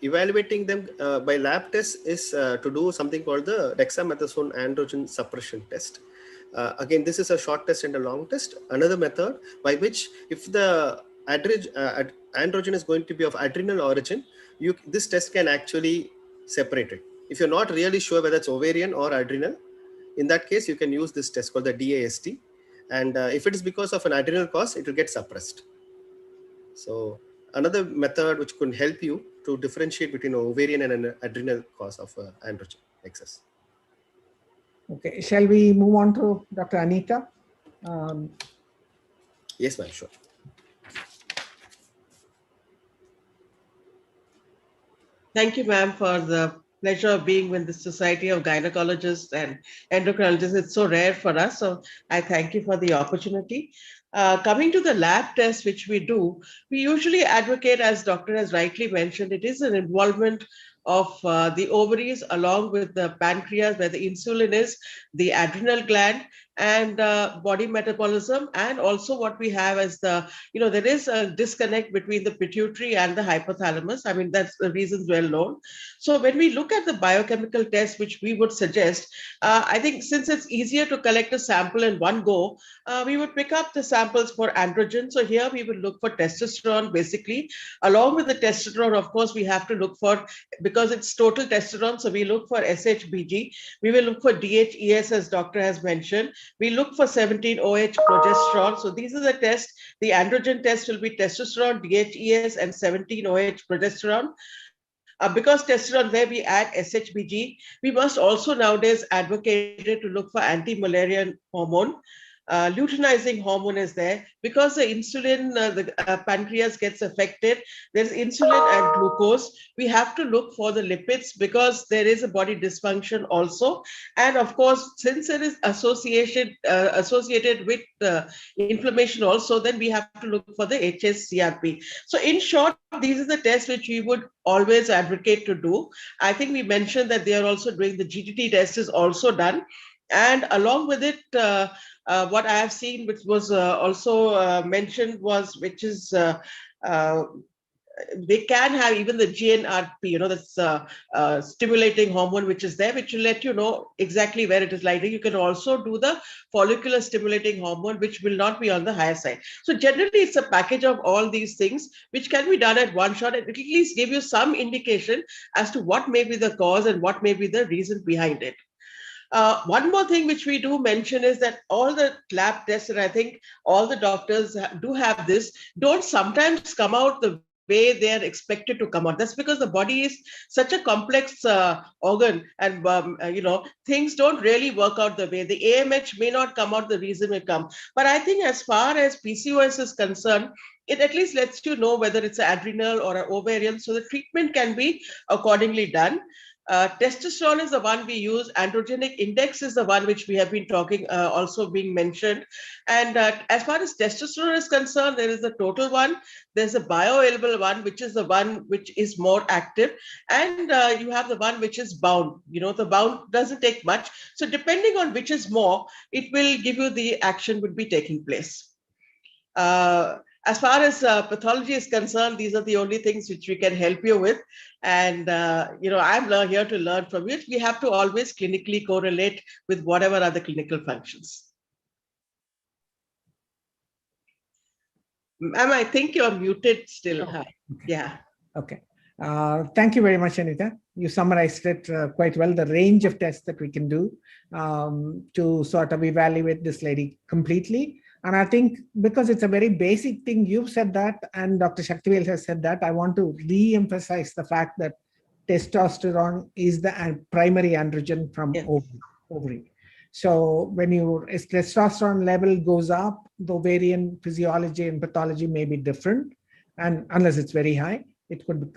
evaluating them by lab tests is to do something called the dexamethasone androgen suppression test. Again, this is a short test and a long test. Another method by which, if the androgen is going to be of adrenal origin, this test can actually separate it. If you're not really sure whether it's ovarian or adrenal, in that case, you can use this test called the DAST. And if it is because of an adrenal cause, it will get suppressed. So another method which could help you to differentiate between an ovarian and an adrenal cause of androgen excess. Okay, shall we move on to Dr. Anita? Yes, ma'am, sure. Thank you, ma'am, for the pleasure of being with the Society of Gynecologists and Endocrinologists. It's so rare for us, so I thank you for the opportunity. Coming to the lab test, which we do, we usually advocate, as doctor has rightly mentioned, it is an involvement of the ovaries along with the pancreas, where the insulin is, the adrenal gland, and body metabolism, and also what we have as the, there is a disconnect between the pituitary and the hypothalamus. I mean, that's the reasons well known. So when we look at the biochemical test, which we would suggest, I think since it's easier to collect a sample in one go, we would pick up the samples for androgen. So here we will look for testosterone, basically. Along with the testosterone, of course, we have to look for, because it's total testosterone, so we look for SHBG. We will look for DHES, as doctor has mentioned. We look for 17-OH progesterone. So these are the tests. The androgen test will be testosterone, DHES, and 17-OH progesterone. Because testosterone, where we add SHBG, we must also nowadays advocate to look for anti-Mullerian hormone. Luteinizing hormone is there. Because the insulin, the pancreas gets affected, there's insulin and glucose. We have to look for the lipids because there is a body dysfunction also. And of course, since it is associated with inflammation also, then we have to look for the HSCRP. So in short, these are the tests which we would always advocate to do. I think we mentioned that they are also doing the GTT test is also done. And along with it, what I have seen, which was also mentioned, was which is they can have even the GnRP, that's stimulating hormone, which is there, which will let you know exactly where it is lying. You can also do the follicular stimulating hormone, which will not be on the higher side. So generally, it's a package of all these things, which can be done at one shot, and it will at least give you some indication as to what may be the cause and what may be the reason behind it. One more thing which we do mention is that all the lab tests, and I think all the doctors do have this, don't sometimes come out the way they are expected to come out. That's because the body is such a complex organ, and things don't really work out the way. The AMH may not come out the reason it come. But I think as far as PCOS is concerned, it at least lets you know whether it's an adrenal or an ovarian, so the treatment can be accordingly done. Testosterone is the one we use. Androgenic index is the one which we have been talking, also being mentioned. And as far as testosterone is concerned, there is a total one. There's a bioavailable one, which is the one which is more active. And you have the one which is bound. The bound doesn't take much. So depending on which is more, it will give you the action would be taking place. As far as pathology is concerned, these are the only things which we can help you with. And, I'm here to learn from it. We have to always clinically correlate with whatever are the clinical functions. Ma'am, I think you're muted still. Okay. Yeah. Okay. Thank you very much, Anita. You summarized it quite well, the range of tests that we can do to sort of evaluate this lady completely. And I think because it's a very basic thing, you've said that, and Dr. Shaktivel has said that, I want to re-emphasize the fact that testosterone is the primary androgen from ovary. So when your testosterone level goes up, the ovarian physiology and pathology may be different, and unless it's very high, it could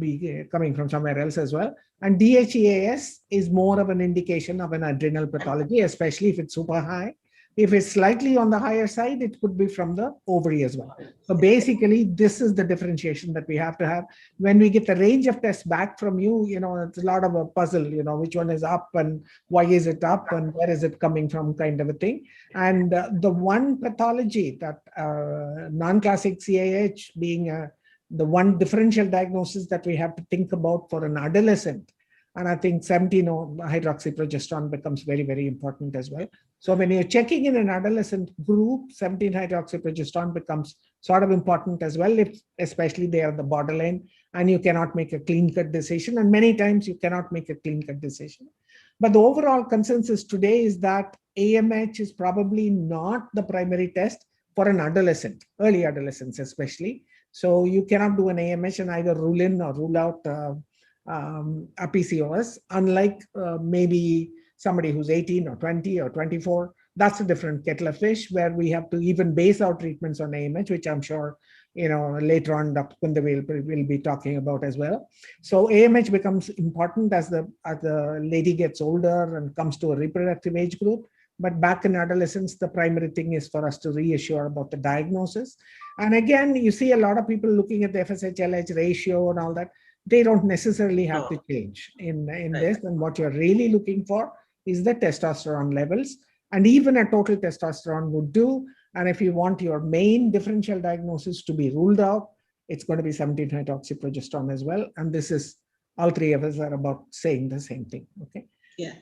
be coming from somewhere else as well. And DHEAS is more of an indication of an adrenal pathology, especially if it's super high. If it's slightly on the higher side, it could be from the ovary as well. So basically, this is the differentiation that we have to have. When we get the range of tests back from you, it's a lot of a puzzle, which one is up and why is it up and where is it coming from, kind of a thing. And the one pathology that non-classic CAH being the one differential diagnosis that we have to think about for an adolescent. And I think 17-hydroxyprogesterone becomes very, very important as well. So when you're checking in an adolescent group, 17-hydroxyprogesterone becomes sort of important as well, especially they are the borderline and you cannot make a clean-cut decision. And many times you cannot make a clean-cut decision. But the overall consensus today is that AMH is probably not the primary test for an adolescent, early adolescents especially. So you cannot do an AMH and either rule in or rule out a PCOS, unlike maybe somebody who's 18 or 20 or 24. That's a different kettle of fish where we have to even base our treatments on AMH, which I'm sure later on Dr. Kunda will be talking about as well. So AMH becomes important as the lady gets older and comes to a reproductive age group. But back in adolescence, the primary thing is for us to reassure about the diagnosis. And again, you see a lot of people looking at the FSH-LH ratio and all that. They don't necessarily have to change in this. And what you're really looking for is the testosterone levels. And even a total testosterone would do. And if you want your main differential diagnosis to be ruled out, it's going to be 17-hydroxyprogesterone as well. And this is, all three of us are about saying the same thing. Okay. Yeah.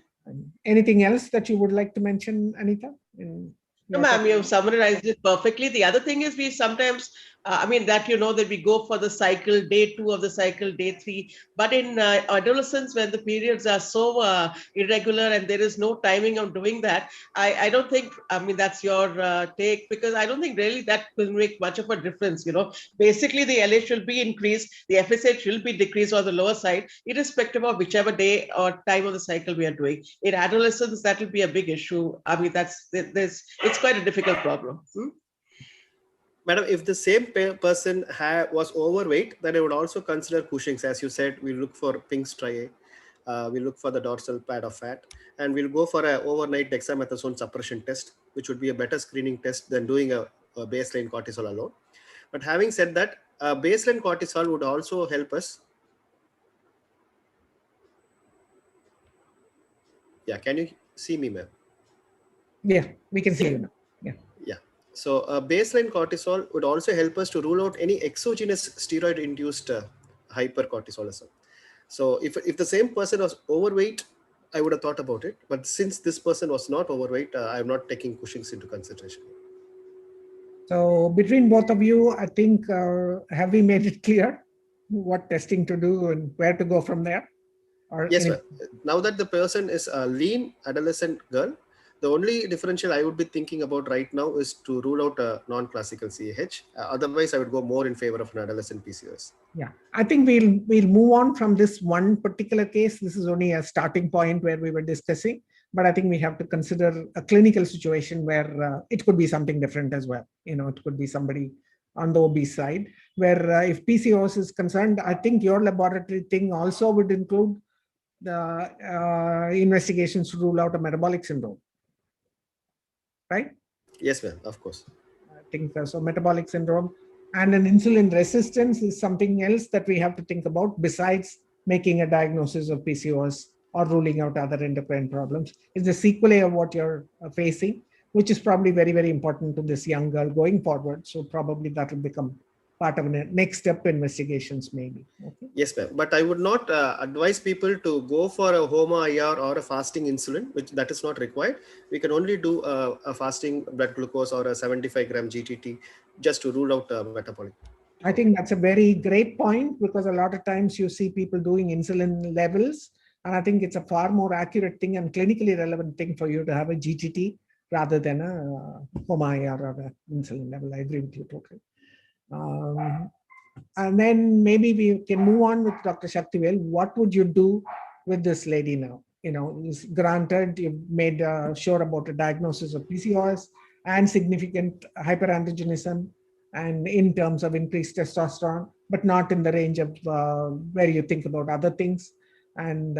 Anything else that you would like to mention, Anita? No, ma'am, you have summarized it perfectly. The other thing is we sometimes, that we go for the cycle, day 2 of the cycle, day 3. But in adolescence, when the periods are so irregular and there is no timing of doing that, I don't think, that's your take, because I don't think really that will make much of a difference. Basically the LH will be increased, the FSH will be decreased on the lower side, irrespective of whichever day or time of the cycle we are doing. In adolescence, that will be a big issue. It's quite a difficult problem. Madam, if the same person was overweight, then I would also consider Cushing's. As you said, we look for pink striae, we look for the dorsal pad of fat, and we'll go for an overnight dexamethasone suppression test, which would be a better screening test than doing a baseline cortisol alone. But having said that, baseline cortisol would also help us. Yeah, can you see me, ma'am? Yeah, we can see you now. Yeah. So baseline cortisol would also help us to rule out any exogenous steroid-induced hypercortisolism. So if the same person was overweight, I would have thought about it. But since this person was not overweight, I'm not taking Cushing's into consideration. So between both of you, I think, have we made it clear what testing to do and where to go from there? Or yes, ma'am. Now that the person is a lean adolescent girl, the only differential I would be thinking about right now is to rule out a non-classical CAH. Otherwise, I would go more in favor of an adolescent PCOS. Yeah, I think we'll move on from this one particular case. This is only a starting point where we were discussing, but I think we have to consider a clinical situation where it could be something different as well. It could be somebody on the obese side, where if PCOS is concerned, I think your laboratory thing also would include the investigations to rule out a metabolic syndrome. Right? Yes, ma'am, of course. I think so. Metabolic syndrome and an insulin resistance is something else that we have to think about besides making a diagnosis of PCOS or ruling out other endocrine problems. It's the sequelae of what you're facing, which is probably very, very important to this young girl going forward. So probably that will become part of the next step investigations maybe. Okay. Yes, ma'am. But I would not advise people to go for a HOMA-IR or a fasting insulin, which that is not required. We can only do a fasting blood glucose or a 75-gram GTT just to rule out metabolic. I think that's a very great point, because a lot of times you see people doing insulin levels, and I think it's a far more accurate thing and clinically relevant thing for you to have a GTT rather than a HOMA-IR or an insulin level. I agree with you totally. And then maybe we can move on with Dr. Shaktivel. What would you do with this lady now? Granted, you've made sure about the diagnosis of PCOS and significant hyperandrogenism, and in terms of increased testosterone, but not in the range of where you think about other things. And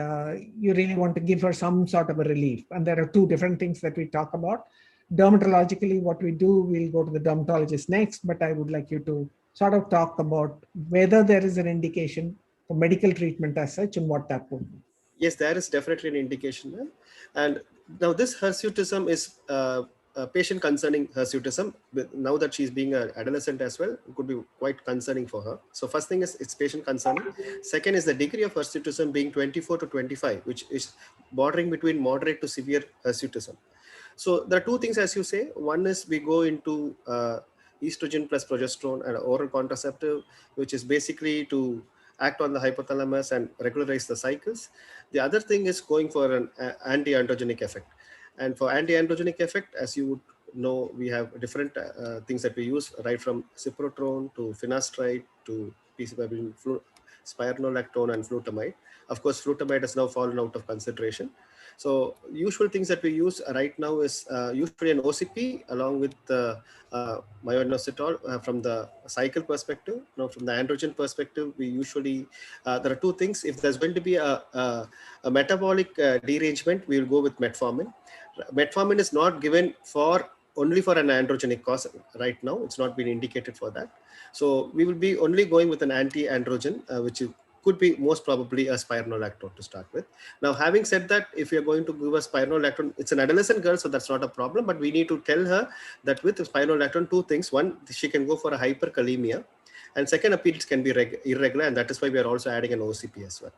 you really want to give her some sort of a relief. And there are two different things that we talk about. Dermatologically, what we do, we'll go to the dermatologist next, but I would like you to sort of talk about whether there is an indication for medical treatment as such and what that would be. Yes, there is definitely an indication, ma'am. And now this hirsutism is a patient concerning hirsutism. Now that she's being an adolescent as well, it could be quite concerning for her. So first thing is it's patient concerning. Second is the degree of hirsutism being 24 to 25, which is bordering between moderate to severe hirsutism. So there are two things, as you say. One is we go into estrogen plus progesterone and oral contraceptive, which is basically to act on the hypothalamus and regularize the cycles. The other thing is going for an anti-androgenic effect. And for anti-androgenic effect, as you would know, we have different things that we use, right from cyprotrone to finasteride to spironolactone and flutamide. Of course, flutamide has now fallen out of consideration. So usual things that we use right now is usually an OCP along with myoinositol from the cycle perspective. Now, from the androgen perspective, we usually, there are two things. If there's going to be a metabolic derangement, we will go with metformin. Metformin is not given only for an androgenic cause right now. It's not been indicated for that. So we will be only going with an anti-androgen, which could be most probably a spironolactone to start with. Now, having said that, if you're going to give a spironolactone, it's an adolescent girl, so that's not a problem, but we need to tell her that with spironolactone, two things. One, she can go for a hyperkalemia, and second, her periods can be irregular, and that is why we are also adding an OCP as well.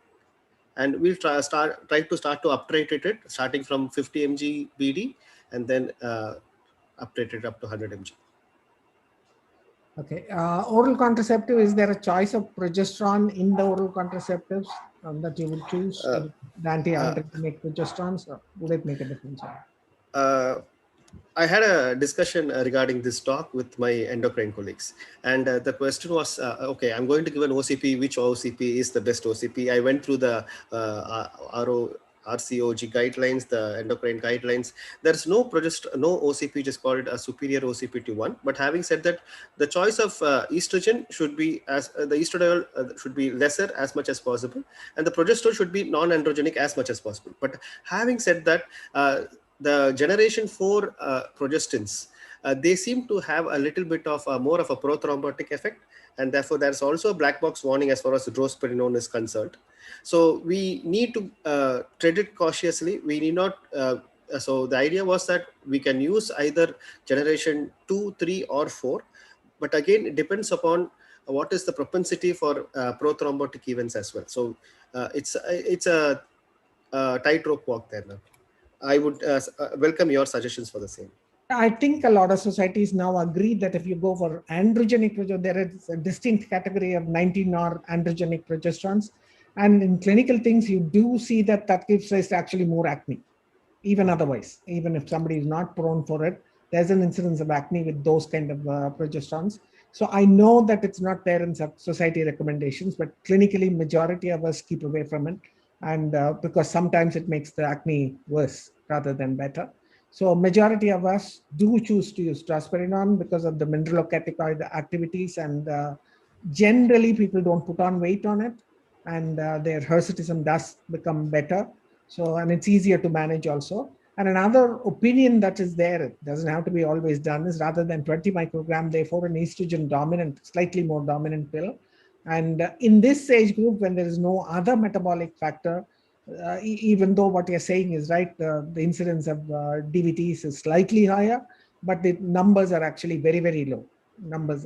And we'll try to start to uptitrate it, starting from 50 mg BD, and then uptitrate it up to 100 mg. Okay. Oral contraceptive, is there a choice of progesterone in the oral contraceptives that you would choose? The anti-androgenic progesterones, or would it make a difference? I had a discussion regarding this talk with my endocrine colleagues, and the question was, okay, I'm going to give an OCP. Which OCP is the best OCP? I went through the RCOG guidelines, the endocrine guidelines. There's no OCP which is called a superior OCP to one. But having said that, the choice of estrogen should be the estradiol should be lesser as much as possible, and the progesterone should be non-androgenic as much as possible. But having said that, the generation 4 progestins, they seem to have a little bit of more of a prothrombotic effect, and therefore there's also a black box warning as far as drospirenone is concerned. So we need to tread it cautiously. We need not. So the idea was that we can use either generation 2, 3, or 4, but again it depends upon what is the propensity for prothrombotic events as well. So it's a tightrope walk there now. I would welcome your suggestions for the same. I think a lot of societies now agree that if you go for androgenic progesterone, there is a distinct category of 19 or androgenic progesterones. And in clinical things, you do see that gives rise to actually more acne, even otherwise. Even if somebody is not prone for it, there's an incidence of acne with those kind of progesterones. So I know that it's not there in society recommendations, but clinically, majority of us keep away from it. And because sometimes it makes the acne worse rather than better. So majority of us do choose to use drospirenone because of the mineralocorticoid activities, and generally people don't put on weight on it, and their hirsutism does become better. So, and it's easier to manage also. And another opinion that is there, it doesn't have to be always done, is rather than 20 microgram, therefore an estrogen dominant, slightly more dominant pill. And in this age group, when there is no other metabolic factor, even though what you're saying is right, the incidence of DVTs is slightly higher, but the numbers are actually very, very low.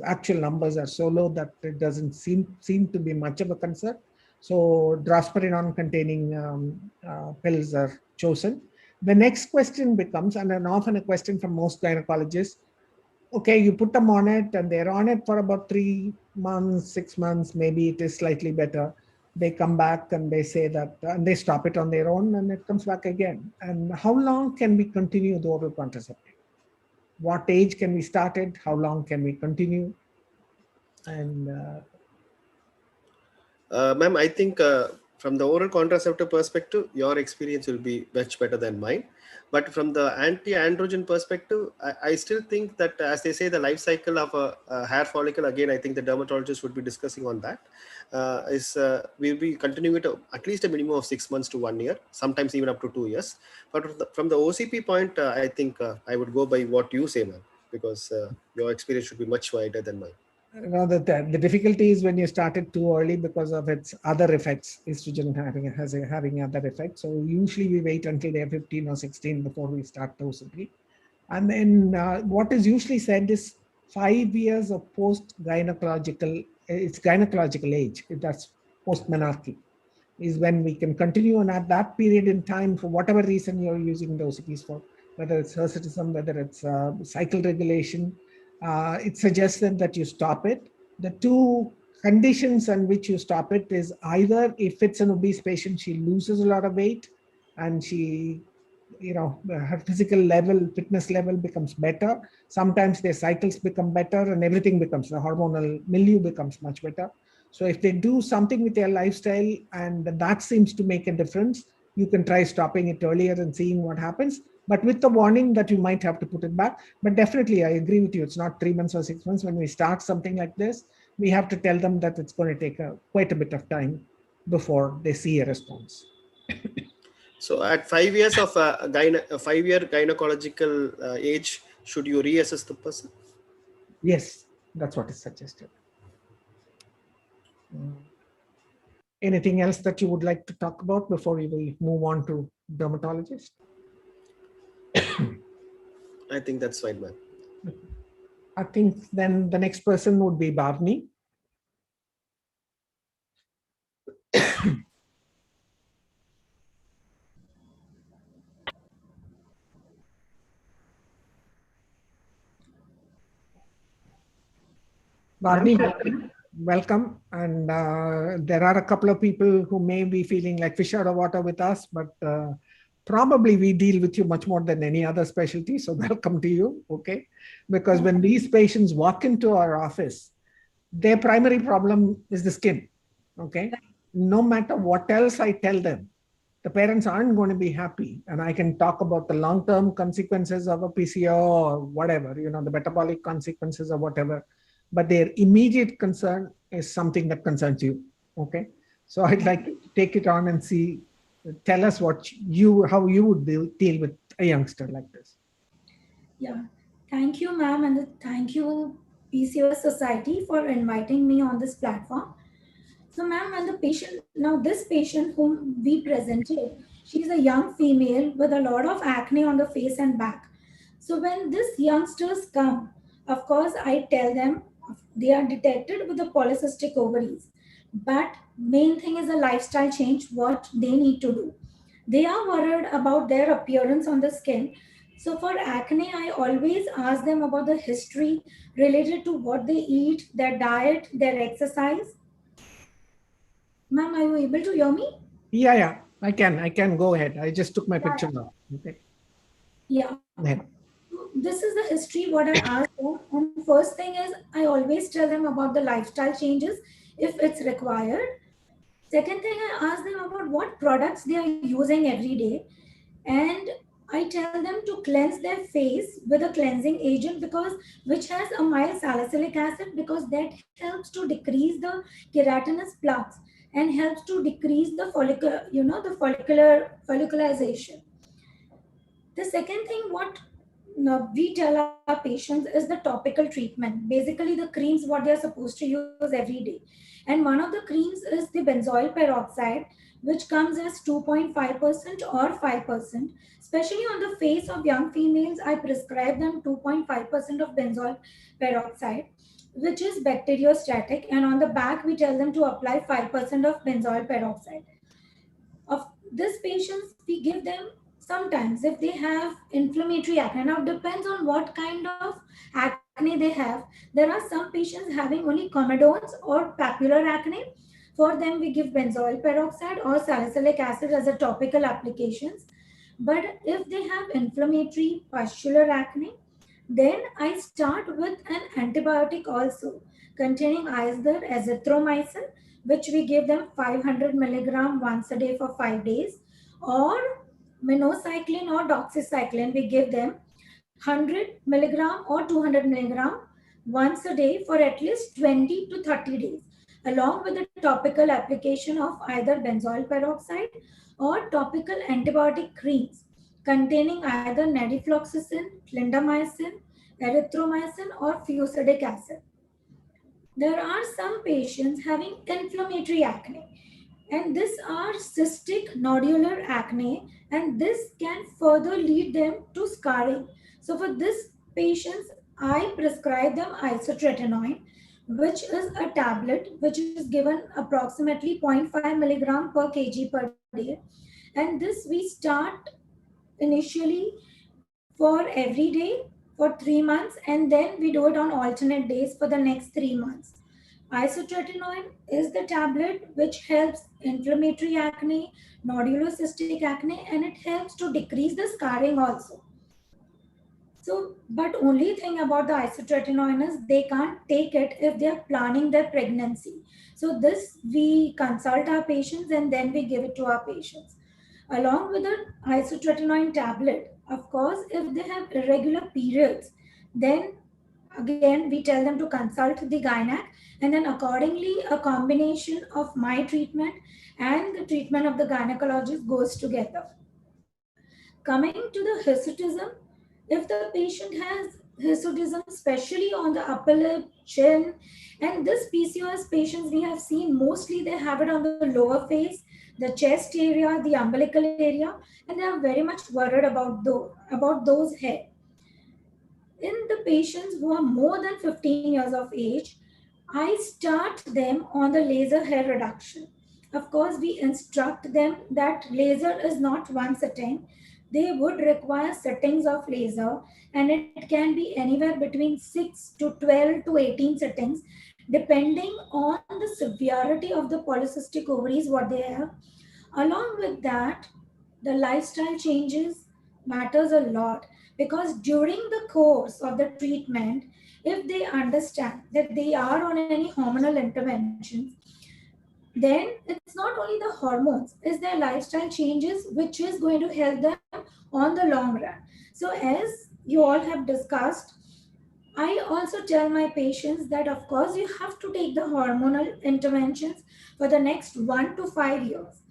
Actual numbers are so low that it doesn't seem to be much of a concern. So drospirenone containing pills are chosen. The next question becomes, and often a question from most gynecologists, okay, you put them on it and they're on it for about 3 months, 6 months, maybe it is slightly better. They come back and they say that, and they stop it on their own and it comes back again. And how long can we continue the oral contraceptive? What age can we start it? How long can we continue? And ma'am, I think from the oral contraceptive perspective, your experience will be much better than mine. But from the anti-androgen perspective, I still think that, as they say, the life cycle of a hair follicle, again, I think the dermatologist would be discussing on that, we'll be continuing it at least a minimum of 6 months to 1 year, sometimes even up to 2 years. But from the OCP point, I think I would go by what you say, ma'am, because your experience should be much wider than mine. The difficulty is when you start it too early because of its other effects. Estrogen having other effects. So usually we wait until they're 15 or 16 before we start OCP. And then what is usually said is 5 years of post-gynecological, it's gynecological age, that's post-menarche, is when we can continue. And at that period in time, for whatever reason you're using the OCPs for, whether it's hirsutism, whether it's cycle regulation, it suggests that you stop it. The two conditions on which you stop it is either if it's an obese patient, she loses a lot of weight and she, her physical level, fitness level becomes better. Sometimes their cycles become better and everything becomes, the hormonal milieu becomes much better. So if they do something with their lifestyle and that seems to make a difference, you can try stopping it earlier and seeing what happens, but with the warning that you might have to put it back. But definitely, I agree with you. It's not 3 months or 6 months. When we start something like this, we have to tell them that it's going to take quite a bit of time before they see a response. So at 5 years of a 5-year gynecological age, should you reassess the person? Yes, that's what is suggested. Anything else that you would like to talk about before we move on to dermatologist? I think that's fine, ma'am. I think then the next person would be Bhavni. Bhavni, welcome. And there are a couple of people who may be feeling like fish out of water with us, but probably we deal with you much more than any other specialty. So welcome to you, okay? Because when these patients walk into our office, their primary problem is the skin, okay? No matter what else I tell them, the parents aren't going to be happy. And I can talk about the long-term consequences of a PCO or whatever, the metabolic consequences or whatever. But their immediate concern is something that concerns you, okay? So I'd like to take it on and tell us how you would deal with a youngster like this. Yeah, thank you, ma'am, and thank you, PCOS Society, for inviting me on this platform. So, ma'am, this patient whom we presented, she's a young female with a lot of acne on the face and back. So when these youngsters come, of course, I tell them they are detected with the polycystic ovaries. But main thing is a lifestyle change, what they need to do. They are worried about their appearance on the skin. So for acne, I always ask them about the history related to what they eat, their diet, their exercise. Ma'am, are you able to hear me? Yeah, I can go ahead. I just took my picture now. Okay. Yeah. This is the history what I asked them. And first thing is I always tell them about the lifestyle changes if it's required. Second thing, I ask them about what products they are using every day. And I tell them to cleanse their face with a cleansing agent which has a mild salicylic acid, because that helps to decrease the keratinous plaques and helps to decrease the follicularization. The second thing what we tell our patients is the topical treatment. Basically the creams what they are supposed to use every day. And one of the creams is the benzoyl peroxide, which comes as 2.5% or 5%. Especially on the face of young females, I prescribe them 2.5% of benzoyl peroxide, which is bacteriostatic. And on the back, we tell them to apply 5% of benzoyl peroxide. Of these patients, we give them sometimes if they have inflammatory acne. Now, it depends on what kind of acne they have. There are some patients having only comedones or papular acne. For them, we give benzoyl peroxide or salicylic acid as a topical applications. But if they have inflammatory pustular acne, then I start with an antibiotic also containing either azithromycin, which we give them 500 milligram once a day for 5 days, or minocycline or doxycycline, we give them 100 milligram or 200 milligram once a day for at least 20 to 30 days, along with the topical application of either benzoyl peroxide or topical antibiotic creams containing either nadifloxacin, clindamycin, erythromycin, or fusidic acid. There are some patients having inflammatory acne, and these are cystic nodular acne, and this can further lead them to scarring. So for these patients, I prescribe them isotretinoin, which is a tablet which is given approximately 0.5 milligram per kg per day. And this we start initially for every day for 3 months, and then we do it on alternate days for the next 3 months. Isotretinoin is the tablet which helps inflammatory acne, nodulocystic acne, and it helps to decrease the scarring also. So, but only thing about the isotretinoin is they can't take it if they are planning their pregnancy. So this we consult our patients and then we give it to our patients. Along with the isotretinoin tablet, of course, if they have irregular periods, then again we tell them to consult the gynac, and then accordingly a combination of my treatment and the treatment of the gynecologist goes together. Coming to the hirsutism, if the patient has hirsutism, especially on the upper lip, chin, and this PCOS patients we have seen mostly they have it on the lower face, the chest area, the umbilical area, and they are very much worried about those hair. In the patients who are more than 15 years of age, I start them on the laser hair reduction. Of course, we instruct them that laser is not one setting. They would require settings of laser, and it can be anywhere between 6 to 12 to 18 settings, depending on the severity of the polycystic ovaries, what they have. Along with that, the lifestyle changes matters a lot, because during the course of the treatment, if they understand that they are on any hormonal interventions, then it's not only the hormones, it's their lifestyle changes which is going to help them on the long run. So as you all have discussed, I also tell my patients that of course you have to take the hormonal interventions for the next 1 to 5 years.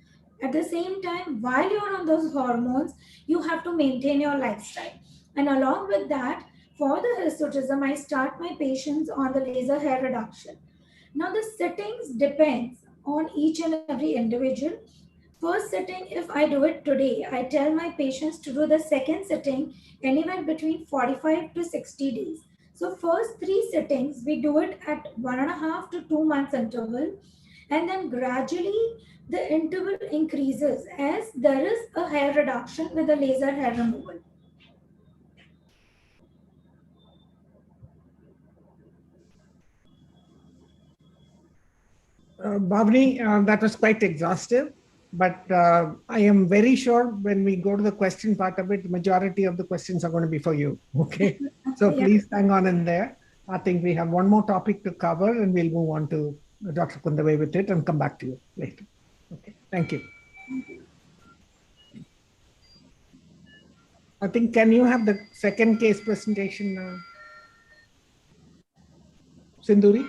At the same time, while you're on those hormones, you have to maintain your lifestyle. And along with that, for the hirsutism, I start my patients on the laser hair reduction. Now the settings depends on each and every individual. First setting, if I do it today, I tell my patients to do the second setting anywhere between 45 to 60 days. So first 3 settings, we do it at 1.5 to 2 months interval, and then gradually the interval increases as there is a hair reduction with a laser hair removal. Bhavani, that was quite exhaustive, but I am very sure when we go to the question part of it, the majority of the questions are going to be for you. Okay. So Yeah. please hang on in there. I think we have one more topic to cover and we'll move on to Dr. Kundavai with it and come back to you later. Okay. Thank you. I think, can you have the second case presentation now? Sindhuri?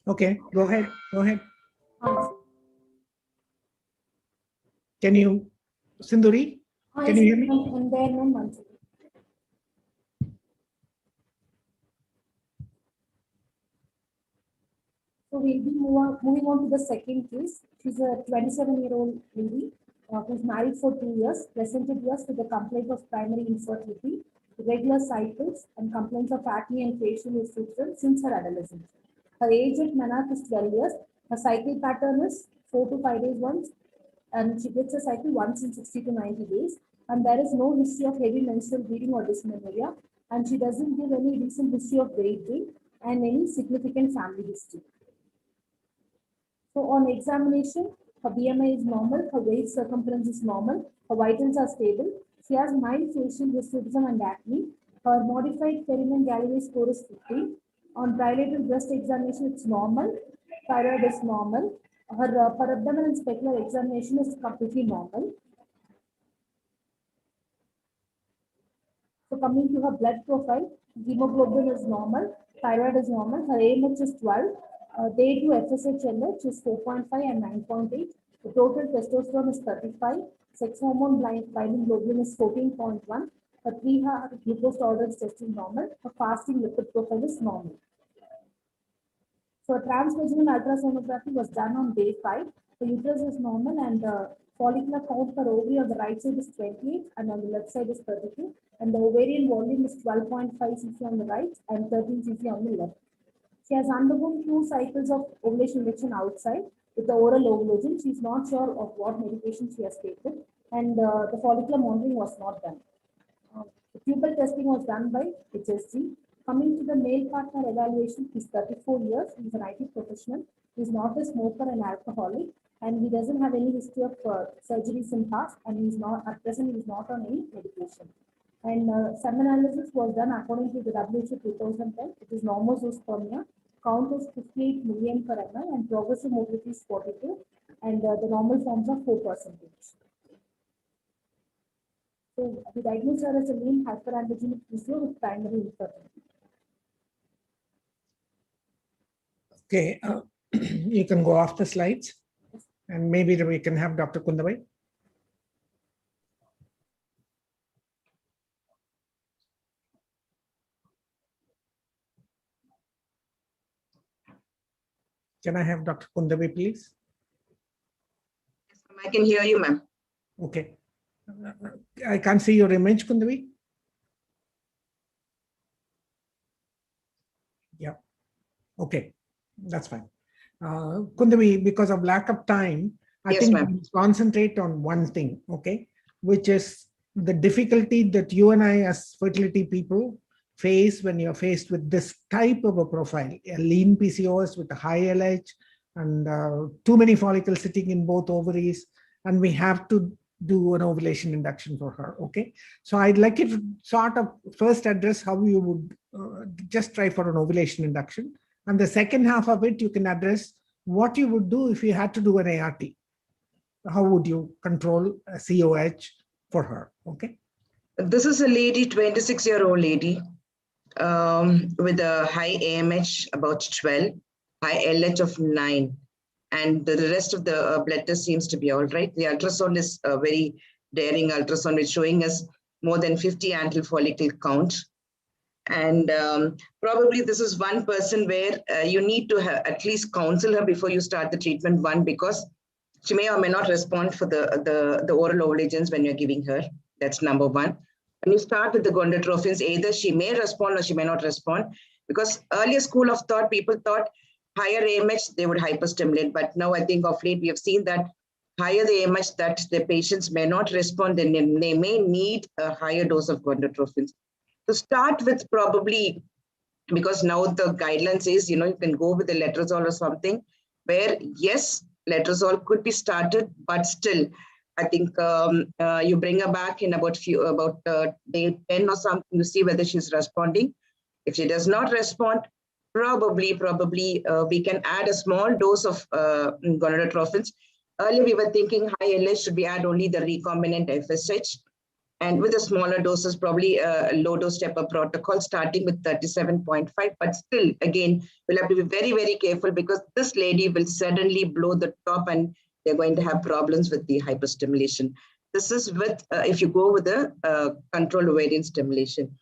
Okay, go ahead. Go ahead. Can you, Sindhuri? Can you hear me? And then one second. So we'll be moving on to the second case. She's a 27-year-old lady who's married for 2 years, presented to us with a complaint of primary infertility, irregular cycles, and complaints of acne and facial hirsutism since her adolescence. Her age at menarche is 12 years. Her cycle pattern is 4 to 5 days once, and she gets a cycle once in 60 to 90 days. And there is no history of heavy menstrual bleeding or dysmenorrhea, and she doesn't give any recent history of weight gain and any significant family history. So on examination, her BMI is normal, her waist circumference is normal, her vitals are stable. She has mild facial hirsutism and acne. Her modified Perryman Galloway score is 50. On bilateral breast examination, it's normal. Thyroid is normal. Her per abdomen and specular examination is completely normal. So coming to her blood profile, hemoglobin is normal, thyroid is normal, her AMH is 12. Day 2 FSH LH is 4.5 and 9.8. The total testosterone is 35. Sex hormone binding globulin is 14.1. Her 3-hour glucose tolerance test is normal. Her fasting lipid profile is normal. So a transvaginal ultrasonography was done on day 5. The uterus is normal, and follicular count per ovary on the right side is 28 and on the left side is 32. And the ovarian volume is 12.5 cc on the right and 13 cc on the left. She has undergone 2 cycles of ovulation injection outside with the oral ovulation. She is not sure of what medication she has taken, and the follicular monitoring was not done. The tubal testing was done by HSG. Coming to the male partner evaluation, he's 34 years. He's an IT professional. He's not a smoker and alcoholic, and he doesn't have any history of surgeries in past, and he's not at present. He's not on any medication. And semen analysis was done according to the WHO 2010. It is normozoospermia. Count is 58 million per ml, and progressive motility is 42, and the normal forms are 4%. So we diagnosed her as a lean hyperandrogenic PCO with primary infertility. Okay, you can go off the slides, and maybe we can have Dr. Kundabai. Can I have Dr. Kundabai, please? I can hear you, ma'am. Okay. I can't see your image, Kundabai. Yeah. Okay, that's fine. Kundabai, because of lack of time, I Yes, think ma'am. we concentrate on one thing, okay, which is the difficulty that you and I as fertility people face when you're faced with this type of a profile, a lean PCOS with a high LH and too many follicles sitting in both ovaries, and we have to do an ovulation induction for her, okay? So I'd like you to sort of first address how you would just try for an ovulation induction. And the second half of it, you can address what you would do if you had to do an ART. How would you control a COH for her, okay? This is a lady, 26-year-old lady, with a high AMH about 12, high LH of 9, and the rest of the blood test seems to be all right. The ultrasound is a very daring ultrasound. It's showing us more than 50 antral follicle count. And probably this is one person where you need to at least counsel her before you start the treatment, one, because she may or may not respond for the oral ovulations when you're giving her. That's number one. When you start with the gonadotropins, either she may respond or she may not respond, because earlier school of thought, people thought higher AMH, they would hyperstimulate. But now I think of late, we have seen that higher the AMH, that the patients may not respond, and they may need a higher dose of gonadotropins. To start with, probably, because now the guidelines is, you can go with the letrozole or something, where yes, letrozole could be started, but still, I think you bring her back in about day 10 or something to see whether she's responding. If she does not respond, probably we can add a small dose of gonadotropins. Earlier, we were thinking high LH should be add only the recombinant FSH. And with the smaller doses, probably a low dose step-up protocol starting with 37.5. But still, again, we'll have to be very, very careful, because this lady will suddenly blow the top and they're going to have problems with the hyperstimulation. This is with, if you go with the controlled ovarian stimulation.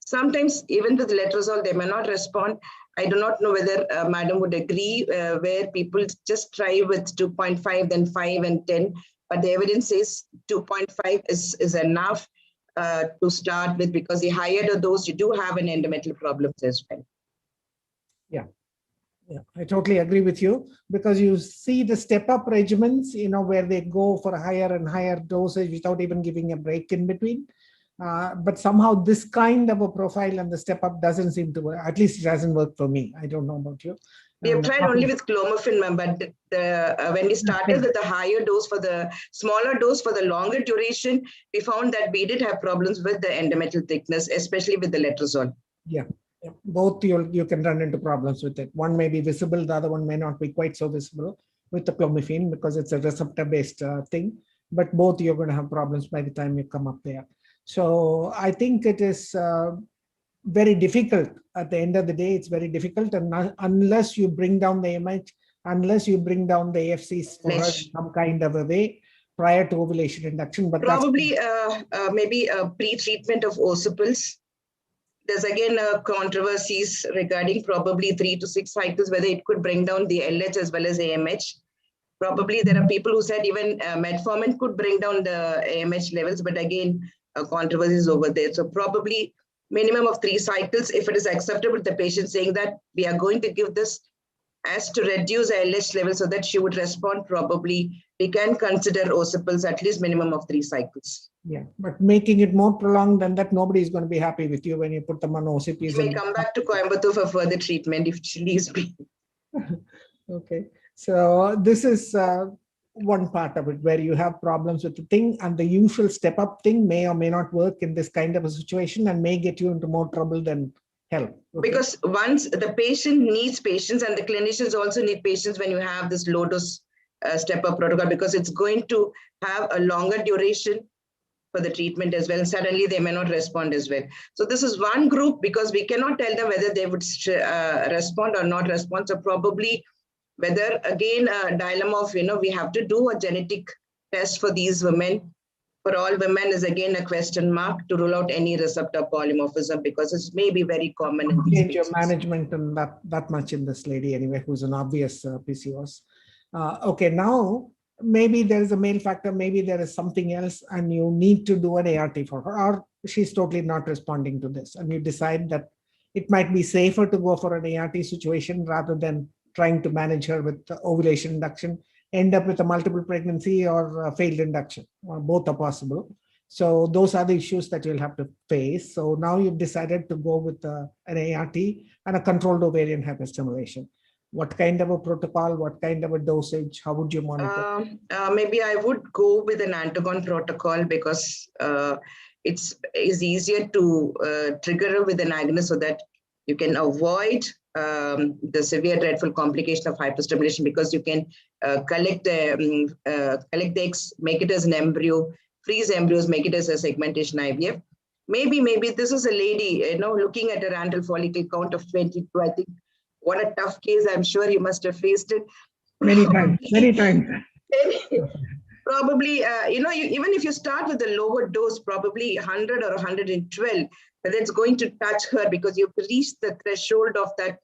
Sometimes, even with letrozole, they may not respond. I do not know whether Madam would agree, where people just try with 2.5, then 5 and 10. But the evidence says 2.5 is enough to start with, because the higher the dose, you do have an endometrial problems as well. Yeah, I totally agree with you, because you see the step-up regimens, where they go for higher and higher dosage without even giving a break in between. But somehow this kind of a profile and the step-up doesn't seem to work. At least it hasn't worked for me. I don't know about you. We have tried only with clomiphene, but when we started with the higher dose for the smaller dose for the longer duration, we found that we did have problems with the endometrial thickness, especially with the letrozole. Yeah. Both you can run into problems with it. One may be visible, the other one may not be quite so visible with the clomiphene, because it's a receptor-based thing. But both you're going to have problems by the time you come up there. So I think it is very difficult. At the end of the day, it's very difficult, and unless you bring down the image, unless you bring down the AFCs for her in some kind of a way prior to ovulation induction. But probably maybe a pre-treatment of ossiples. There's again controversies regarding probably 3 to 6 cycles, whether it could bring down the LH as well as AMH. Probably there are people who said even metformin could bring down the AMH levels, but again, controversies over there. So probably minimum of 3 cycles. If it is acceptable, the patient saying that we are going to give this as to reduce LH level so that she would respond, probably we can consider Ocipils at least minimum of 3 cycles. Yeah, but making it more prolonged than that, nobody is going to be happy with you when you put them on OCPs. She may come back to Coimbatore for further treatment if she leaves me. Okay, so this is one part of it where you have problems with the thing, and the usual step up thing may or may not work in this kind of a situation and may get you into more trouble than help. Okay. Because once the patient needs patience, and the clinicians also need patience when you have this low dose step up protocol, because it's going to have a longer duration for the treatment as well. And suddenly they may not respond as well. So this is one group, because we cannot tell them whether they would respond or not respond. So probably whether, again, a dilemma of, we have to do a genetic test for these women. For all women is again a question mark to rule out any receptor polymorphism, because it may be very common in these Change your patients. management and that much in this lady anyway, who's an obvious PCOS. Okay, now maybe there is a male factor, maybe there is something else, and you need to do an ART for her, or she's totally not responding to this, and you decide that it might be safer to go for an ART situation rather than trying to manage her with ovulation induction, end up with a multiple pregnancy or a failed induction, or both are possible. So those are the issues that you'll have to face. So now you've decided to go with an ART and a controlled ovarian hyperstimulation. What kind of a protocol, what kind of a dosage, how would you monitor? Maybe I would go with an antagon protocol, because it's easier to trigger with an agonist so that you can avoid the severe dreadful complication of hyperstimulation, because you can collect the eggs, make it as an embryo, freeze embryos, make it as a segmentation IVF. Maybe this is a lady, looking at her antral follicle count of 22, I think. What a tough case. I'm sure you must have faced it. Many times. Probably, even if you start with a lower dose, probably 100 or 112, but it's going to touch her because you've reached the threshold of that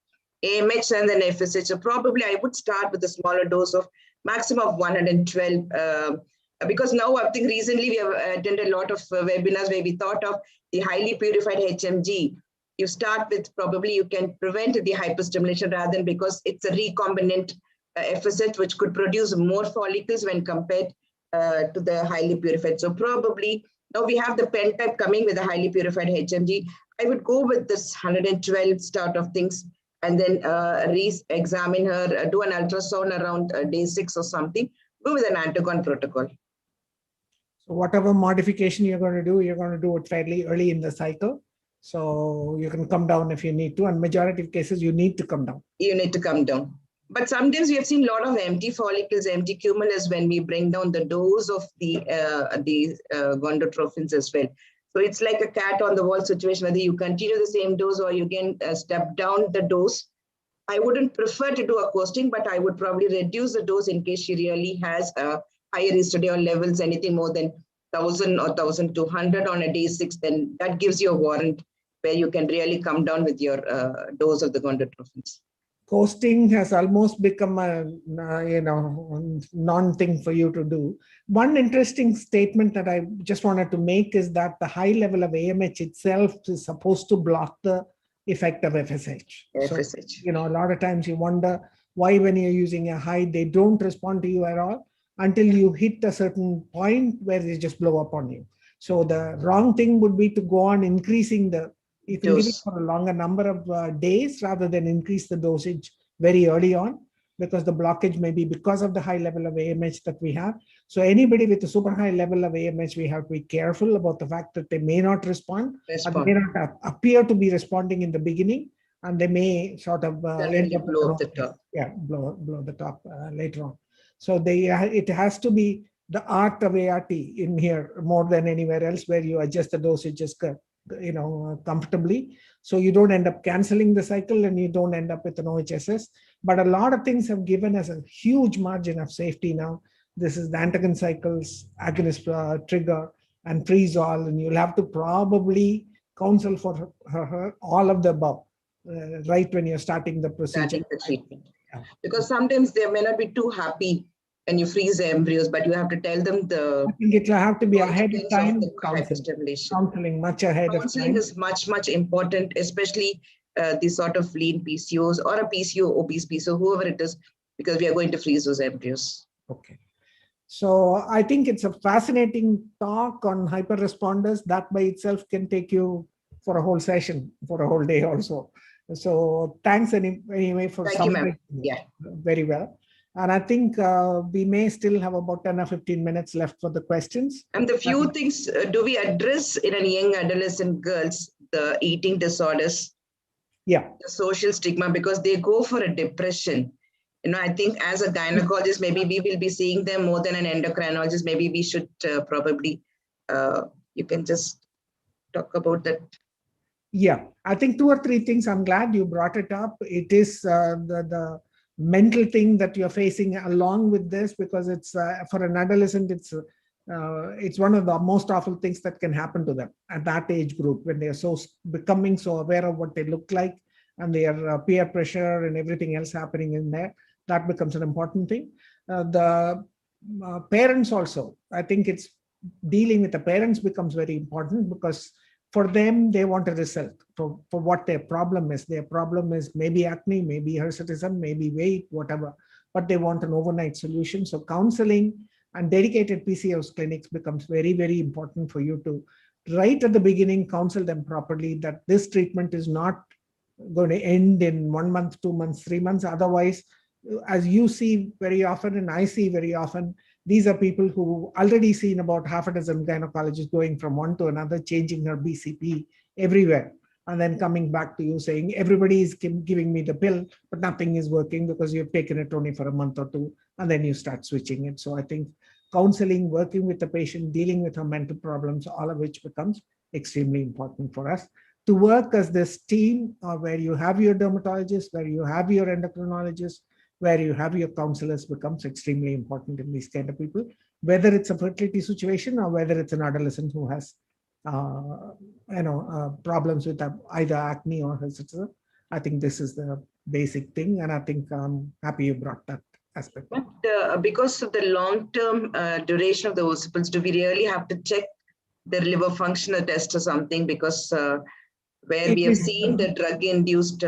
AMH and then FSH. So probably I would start with a smaller dose of maximum of 112. Because now I think recently we have attended a lot of webinars where we thought of the highly purified HMG. You start with, probably you can prevent the hyperstimulation rather than, because it's a recombinant FSH which could produce more follicles when compared to the highly purified. So probably now we have the pen type coming with a highly purified HMG. I would go with this 112 start of things, and then re-examine her, do an ultrasound around day 6 or something, go with an antagon protocol. So whatever modification you're going to do it fairly early in the cycle. So you can come down if you need to, and majority of cases you need to come down. You need to come down. But sometimes we have seen a lot of empty follicles, empty cumulus, when we bring down the dose of the gonadotrophins as well. So it's like a cat on the wall situation, whether you continue the same dose or you can step down the dose. I wouldn't prefer to do a costing, but I would probably reduce the dose in case she really has higher estradiol levels, anything more than 1,000 or 1,200 on a day 6, then that gives you a warrant where you can really come down with your dose of the gonadotrophins. Costing has almost become a non-thing for you to do. One interesting statement that I just wanted to make is that the high level of AMH itself is supposed to block the effect of FSH. FSH. So, a lot of times you wonder why, when you're using a high, they don't respond to you at all until you hit a certain point where they just blow up on you. So the wrong thing would be to go on increasing you can give it for a longer number of days rather than increase the dosage very early on, because the blockage may be because of the high level of AMH that we have. So anybody with a super high level of AMH, we have to be careful about the fact that they may not respond. Or they may not appear to be responding in the beginning, and they may sort of end up blow up the top. Yeah, blow the top later on. So it has to be the art of ART in here more than anywhere else, where you adjust the dosages comfortably, so you don't end up canceling the cycle and you don't end up with an OHSS. But a lot of things have given us a huge margin of safety now. This is the antagon cycles, agonist trigger, and freeze-all, and you'll have to probably counsel for her all of the above right when you're starting the procedure. Starting the treatment. Yeah. Because sometimes they may not be too happy when you freeze the embryos, but you have to tell them the. I think it will have to be ahead of time. Hyperstimulation. Counseling much ahead of time. Counseling is much important, especially these sort of lean PCOs or a PCO, obese PCO, whoever it is, because we are going to freeze those embryos. Okay. So I think it's a fascinating talk on hyper responders. That by itself can take you for a whole session, for a whole day also. So thanks anyway for summarizing very well. And I think we may still have about 10 or 15 minutes left for the questions. And the few things, do we address in a young adolescent girls, the eating disorders? Yeah. The social stigma, because they go for a depression. You know, I think as a gynecologist, maybe we will be seeing them more than an endocrinologist. Maybe we should probably, you can just talk about that. Yeah, I think 2 or 3 things. I'm glad you brought it up. It is the mental thing that you're facing along with this, because it's for an adolescent, it's one of the most awful things that can happen to them at that age group, when they are becoming so aware of what they look like and their peer pressure and everything else happening in there. That becomes an important thing. The parents also, I think it's dealing with the parents becomes very important, because for them, they want a result for what their problem is. Their problem is maybe acne, maybe hirsutism, maybe weight, whatever, but they want an overnight solution. So counseling and dedicated PCOS clinics becomes very, very important for you to, right at the beginning, counsel them properly that this treatment is not going to end in 1 month, 2 months, 3 months. Otherwise, as you see very often, and I see very often, these are people who already seen about half a dozen gynecologists going from one to another, changing her BCP everywhere, and then coming back to you saying, everybody is giving me the pill, but nothing is working because you've taken it only for a month or 2, and then you start switching it. So I think counseling, working with the patient, dealing with her mental problems, all of which becomes extremely important for us to work as this team, where you have your dermatologist, where you have your endocrinologist, where you have your counselors, becomes extremely important in these kind of people, whether it's a fertility situation or whether it's an adolescent who has, problems with either acne or hirsutism. I think this is the basic thing, and I think I'm happy you brought that aspect. But because of the long-term duration of the ossiples, do we really have to check their liver function test or something? Because where we have seen the drug-induced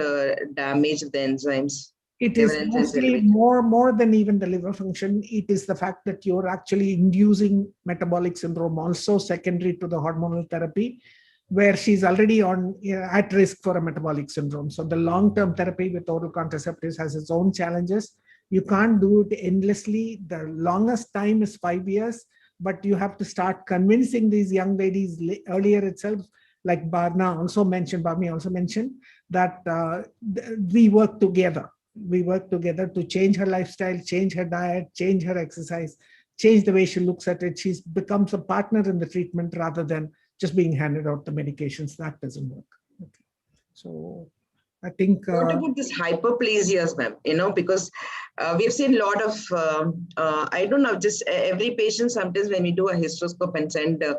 damage of the enzymes. It is mostly more than even the liver function. It is the fact that you're actually inducing metabolic syndrome also secondary to the hormonal therapy, where she's already at risk for a metabolic syndrome. So the long-term therapy with oral contraceptives has its own challenges. You can't do it endlessly. The longest time is 5 years, but you have to start convincing these young ladies earlier itself. Like Bharmi also mentioned that we work together. We work together to change her lifestyle, change her diet, change her exercise, change the way she looks at it. She becomes a partner in the treatment rather than just being handed out the medications. That doesn't work. Okay. So I think. What about this hyperplasias, ma'am? You know, because we've seen a lot of, I don't know, just every patient, sometimes when we do a hysteroscope and send the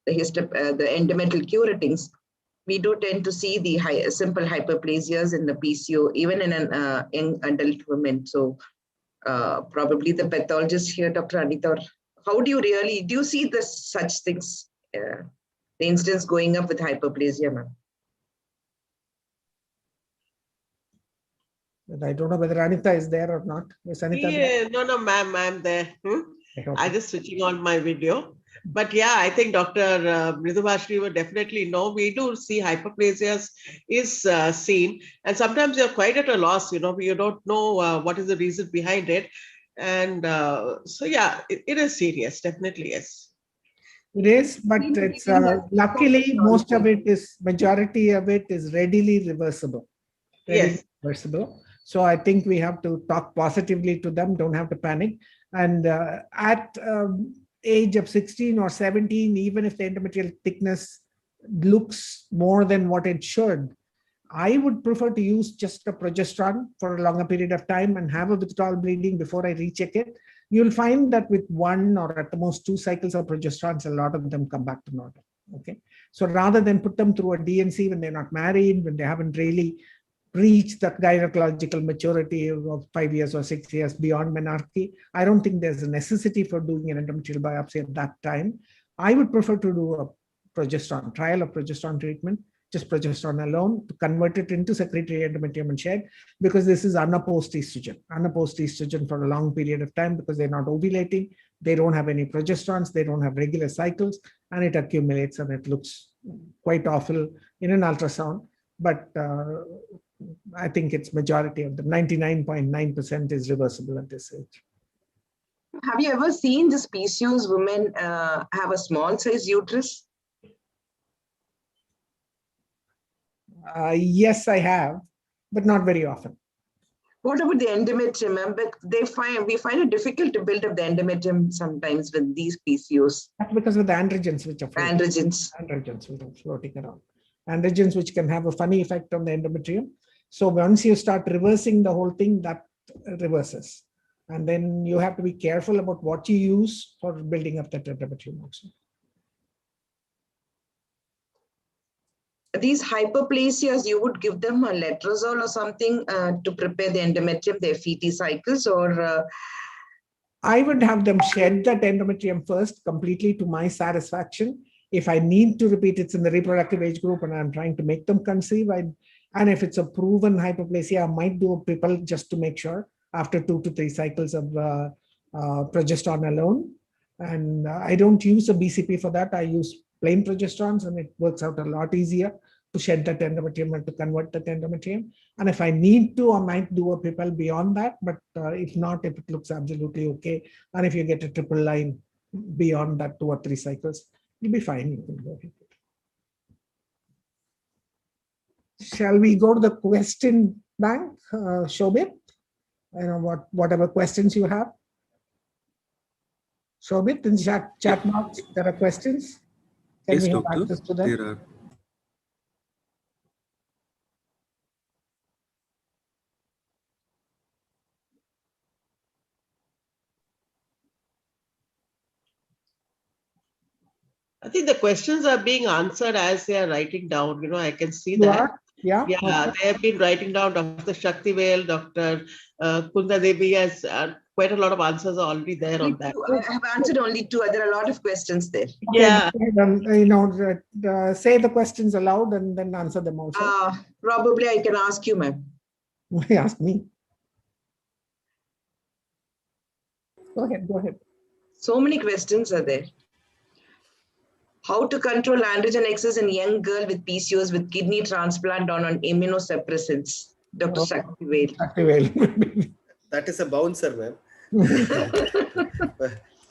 endometrial Q ratings, we do tend to see the simple hyperplasias in the PCO, even in an young adult women. So probably the pathologist here, Dr. Anita, how do you see such things, the incidence going up with hyperplasia, ma'am? I don't know whether Anita is there or not. Is Anita there? No, ma'am, I'm there. I'm just switching on my video. But yeah, I think Dr. Mridubhashri would definitely know. We do see hyperplasias is seen, and sometimes you're quite at a loss, you don't know what is the reason behind it. And so yeah, it is serious, definitely, yes. It is, but it's luckily majority of it is readily reversible. Reversible. So I think we have to talk positively to them, don't have to panic. And at age of 16 or 17, even if the endometrial thickness looks more than what it should, I would prefer to use just a progesterone for a longer period of time and have a withdrawal bleeding before I recheck it. You'll find that with 1 or at the most 2 cycles of progesterones, a lot of them come back to normal. Okay, so rather than put them through a DNC when they're not married, when they haven't really reach that gynecological maturity of 5 years or 6 years beyond menarche. I don't think there's a necessity for doing an endometrial biopsy at that time. I would prefer to do a progesterone trial of progesterone treatment, just progesterone alone, to convert it into secretory endometrium and shed, because this is unopposed estrogen for a long period of time, because they're not ovulating, they don't have any progesterones, they don't have regular cycles, and it accumulates and it looks quite awful in an ultrasound. But I think it's majority of them, 99.9% is reversible at this age. Have you ever seen this PCOS women have a small size uterus? Yes, I have, but not very often. What about the endometrium? But we find it difficult to build up the endometrium sometimes with these PCOS. That's because of the androgens which are floating. Androgens which are floating around. Androgens which can have a funny effect on the endometrium. So once you start reversing the whole thing, that reverses. And then you have to be careful about what you use for building up that endometrium also. These hyperplasias, you would give them a letrozole or something to prepare the endometrium, their FET cycles, or? I would have them shed that endometrium first completely to my satisfaction. If I need to repeat, it's in the reproductive age group and I'm trying to make them conceive. And if it's a proven hyperplasia, I might do a PIPL just to make sure after 2 to 3 cycles of progesterone alone. And I don't use a BCP for that. I use plain progesterones, and it works out a lot easier to shed that endometrium and to convert that endometrium. And if I need to, I might do a PIPL beyond that. But if not, if it looks absolutely okay, and if you get a triple line beyond that 2 or 3 cycles, you'll be fine. You can go ahead. Shall we go to the question bank, Shobit? You know, whatever questions you have. Shobit, in chat box, there are questions. Can Yes, we have doctor, access to them? there are. I think the questions are being answered as they are writing down. You know, I can see that. Yeah. Yeah, Okay. they have been writing down. Dr. Shaktivel, Dr. Kunda Devi has quite a lot of answers are already there on that. I have answered only 2. There are a lot of questions there. Yeah. You know, say the questions aloud and then answer them also. Probably I can ask you, ma'am. Ask me. Go ahead. So many questions are there. How to control androgen excess in young girl with PCOS with kidney transplant on immunosuppressants? Dr. Shaktivel. That is a bouncer, ma'am.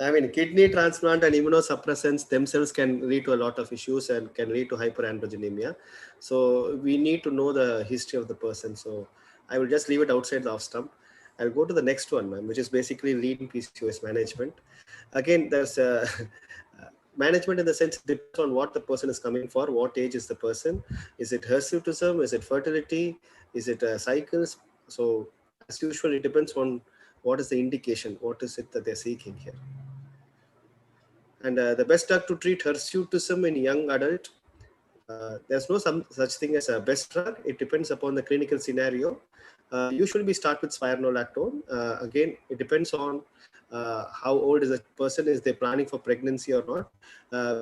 I mean, kidney transplant and immunosuppressants themselves can lead to a lot of issues and can lead to hyperandrogenemia. So we need to know the history of the person. So I will just leave it outside the off stump. I'll go to the next one, ma'am, which is basically lean PCOS management. Again, there's a management in the sense it depends on what the person is coming for, what age is the person, is it hirsutism, is it fertility, is it cycles? So as usual, it depends on what is the indication, what is it that they're seeking here. And the best drug to treat hirsutism in young adult, there's no such thing as a best drug. It depends upon the clinical scenario. Usually we start with spironolactone. Again, it depends on how old is the person, is they planning for pregnancy or not.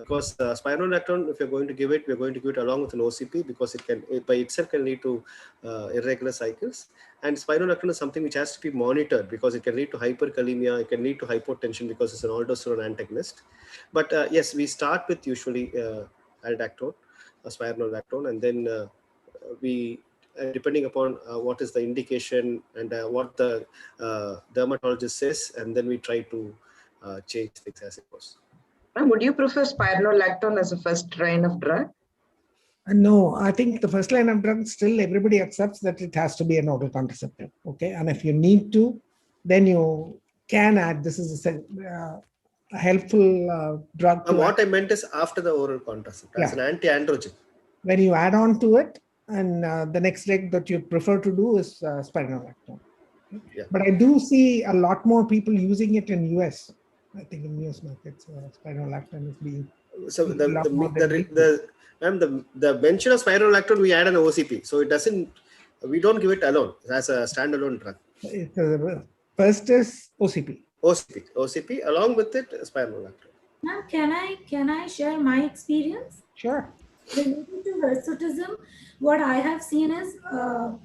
Because spironolactone, if you're going to give it, we're going to give it along with an OCP because it by itself can lead to irregular cycles. And spironolactone is something which has to be monitored because it can lead to hyperkalemia, it can lead to hypotension because it's an aldosterone antagonist. But yes, we start with usually aldactone, spironolactone, and then we depending upon what is the indication and what the dermatologist says, and then we try to change things as it goes. Would you prefer spironolactone as a first line of drug? No, I think the first line of drug still everybody accepts that it has to be an oral contraceptive. Okay, and if you need to, then you can add. This is a helpful drug. What I meant is after the oral contraceptive, as an anti-androgen. When you add on to it, and the next leg that you prefer to do is spironolactone. Yeah. But I do see a lot more people using it in US. I think in US markets, spironolactone is being. So the mention of spironolactone, we add an OCP. So it doesn't We don't give it alone as a standalone drug. First is OCP. OCP along with it spironolactone. Ma'am, can I share my experience? Sure. Related to hirsutism, what I have seen is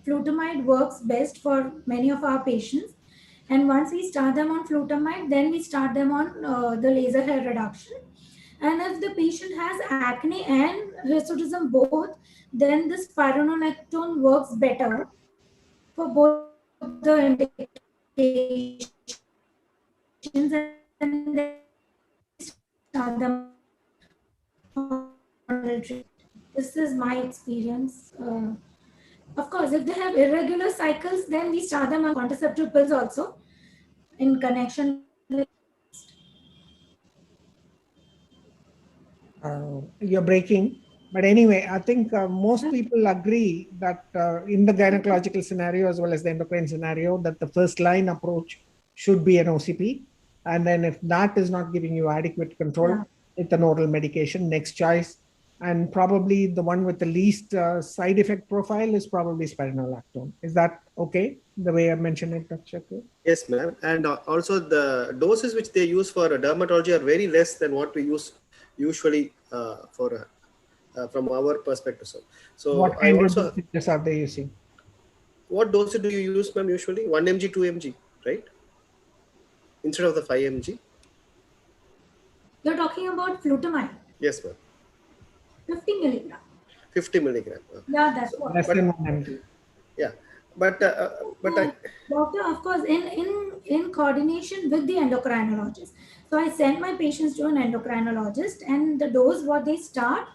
flutamide works best for many of our patients. And once we start them on flutamide, then we start them on the laser hair reduction. And if the patient has acne and hirsutism both, then the spironolactone works better for both the indications, and then start them on treatment. This is my experience. Of course, if they have irregular cycles, then we start them on contraceptive pills also in connection with. You're breaking. But anyway, I think most people agree that in the gynecological scenario as well as the endocrine scenario, that the first line approach should be an OCP. And then if that is not giving you adequate control, it's an oral medication. Next choice. And probably the one with the least side effect profile is probably spironolactone. Is that okay, the way I mentioned it, Dr. Shakur? Yes, ma'am. And also the doses which they use for dermatology are very less than what we use usually from our perspective. So what kind of doses are they using? What dose do you use, ma'am, usually? 1 mg, 2 mg, right? Instead of the 5 mg? You're talking about flutamide? Yes, ma'am. 50 milligram. 50 milligram. Yeah, that's what. Less than 1 mg. Yeah, but doctor, of course, in coordination with the endocrinologist. So I send my patients to an endocrinologist, and the dose what they start.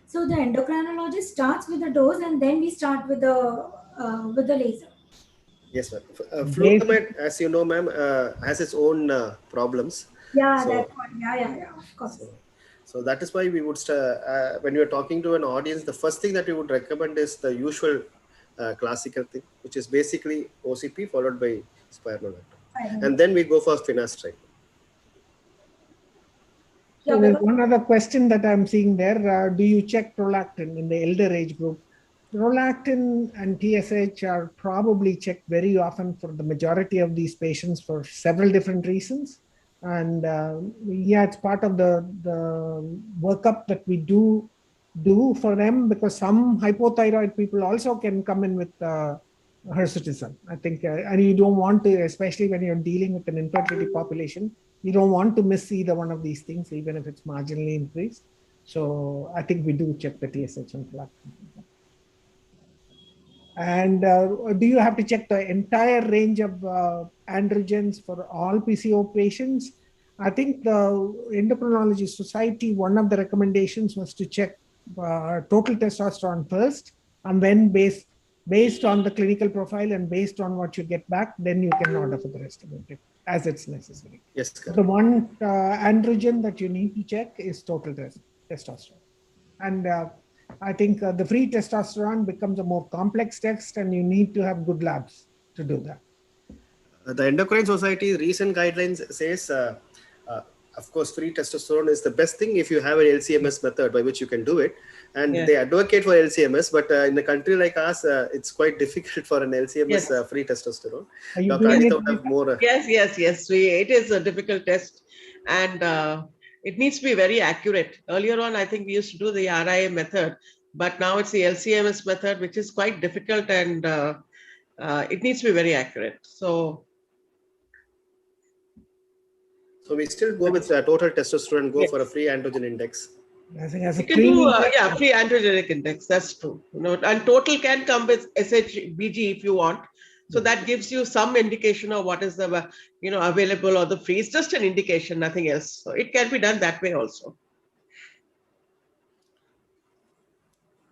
So the endocrinologist starts with the dose, and then we start with the laser. Yes, ma'am. Flutamide, as you know, ma'am, has its own problems. Yeah, that's what. Yeah, of course. So that is why we would, when you are talking to an audience, the first thing that we would recommend is the usual classical thing, which is basically OCP followed by spironolactone. And then we go for finasteride. So there's one other question that I'm seeing there. Do you check prolactin in the elder age group? Prolactin and TSH are probably checked very often for the majority of these patients for several different reasons. And yeah, it's part of the workup that we do for them, because some hypothyroid people also can come in with hirsutism. I think, and you don't want to, especially when you're dealing with an infertility population, you don't want to miss either one of these things, even if it's marginally increased. So I think we do check the TSH and prolactin. And do you have to check the entire range of androgens for all PCO patients? I think the Endocrinology Society, one of the recommendations was to check total testosterone first, and then based on the clinical profile and based on what you get back, then you can order for the rest of it as it's necessary. Yes. The one androgen that you need to check is total testosterone. And I think the free testosterone becomes a more complex test, and you need to have good labs to do that. The Endocrine Society recent guidelines says, of course, free testosterone is the best thing if you have an LCMS method by which you can do it. And they advocate for LCMS, but in a country like us, it's quite difficult for an LCMS free testosterone. Yes. It is a difficult test, and it needs to be very accurate. Earlier on, I think we used to do the RIA method, but now it's the LCMS method, which is quite difficult, and it needs to be very accurate. So we still go with total testosterone and go for a free androgen index. I think as a you can do free androgenic index. That's true. And total can come with SHBG if you want. So that gives you some indication of what is the available or the free. It's just an indication, nothing else. So it can be done that way also.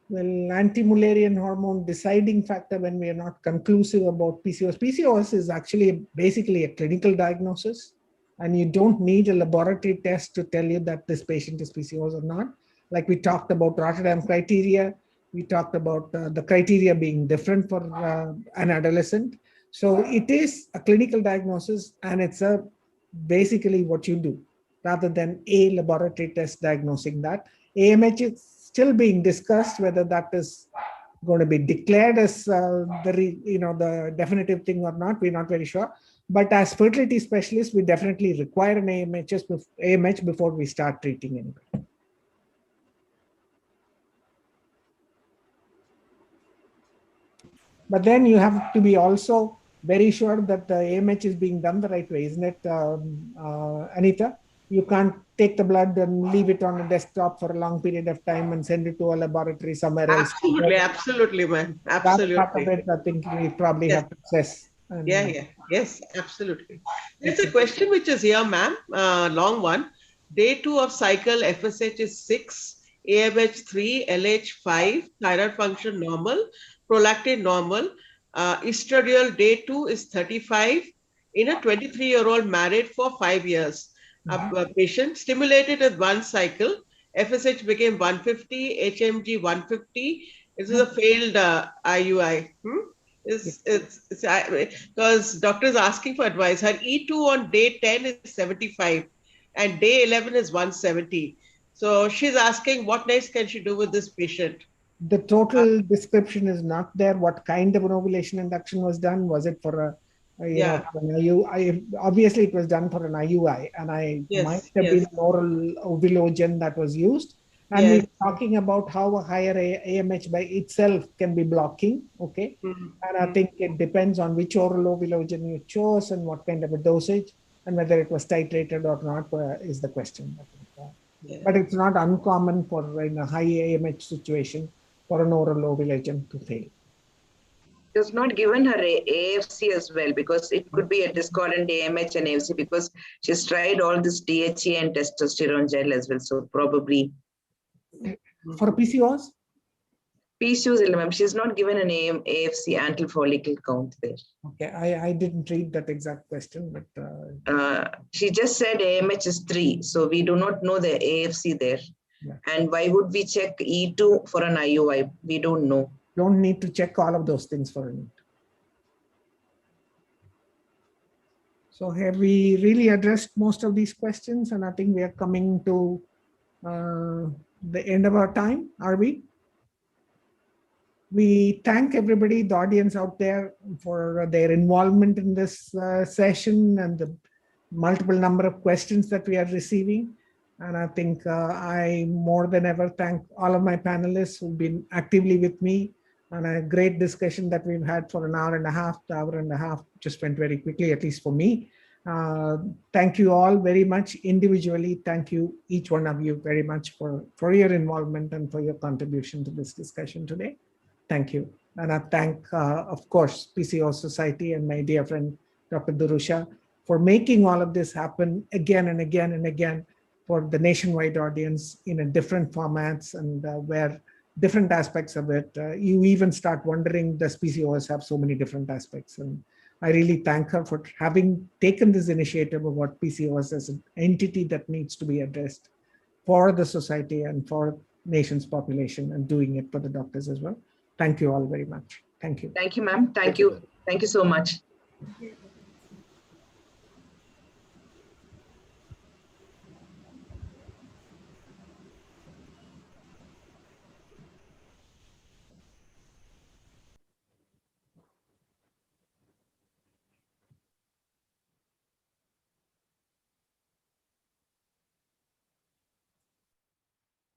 Well, anti-Mullerian hormone deciding factor when we are not conclusive about PCOS. PCOS is actually basically a clinical diagnosis, and you don't need a laboratory test to tell you that this patient is PCOS or not. Like we talked about Rotterdam criteria, we talked about the criteria being different for an adolescent. So it is a clinical diagnosis, and it's basically what you do rather than a laboratory test diagnosing that. AMH is still being discussed whether that is going to be declared as the definitive thing or not. We're not very sure. But as fertility specialists, we definitely require an AMH before we start treating anybody. But then you have to be also very sure that the AMH is being done the right way, isn't it, Anita? You can't take the blood and leave it on a desktop for a long period of time and send it to a laboratory somewhere else. Absolutely, ma'am. Absolutely. That part of it, I think we probably have to assess. Yes, absolutely. There's a question which is here, ma'am, long one. Day 2 of cycle, FSH is 6, AMH 3, LH 5, thyroid function normal, prolactin normal. Estradiol day 2 is 35 in a 23-year-old married for 5 years. A patient stimulated with 1 cycle, FSH became 150, HMG 150. This is a failed IUI. Because doctor is asking for advice. Her E2 on day 10 is 75 and day 11 is 170. So she's asking what next can she do with this patient? The total description is not there. What kind of an ovulation induction was done? Was it for a for an IUI? Obviously, it was done for an IUI, and might have been an oral ovulogen that was used. And we're talking about how a higher AMH by itself can be blocking, okay? And I think it depends on which oral ovulogen you chose and what kind of a dosage, and whether it was titrated or not is the question. But it's not uncommon for in a high AMH situation for an oral ovulogen to fail. It was not given her AFC as well, because it could be a discordant AMH and AFC, because she's tried all this DHA and testosterone gel as well. So probably. For PCOS? PCOS, she's not given an AFC antral follicle count there. Okay, I didn't read that exact question, but she just said AMH is 3, so we do not know the AFC there. And why would we check E2 for an IUI? We don't know. Don't need to check all of those things for an. So have we really addressed most of these questions? And I think we are coming to the end of our time, are we? We thank everybody, the audience out there, for their involvement in this session and the multiple number of questions that we are receiving. And I think I more than ever thank all of my panelists who've been actively with me, and a great discussion that we've had for an hour and a half. The hour and a half just went very quickly, at least for me. Thank you all very much individually. Thank you, each one of you, very much for your involvement and for your contribution to this discussion today. Thank you. And I thank, of course, PCOS Society and my dear friend, Dr. Durusha, for making all of this happen again and again and again for the nationwide audience in a different formats, and where different aspects of it, you even start wondering, does PCOS have so many different aspects? And I really thank her for having taken this initiative about PCOS as an entity that needs to be addressed for the society and for nation's population, and doing it for the doctors as well. Thank you all very much. Thank you. Thank you, ma'am. Thank you. Thank you so much.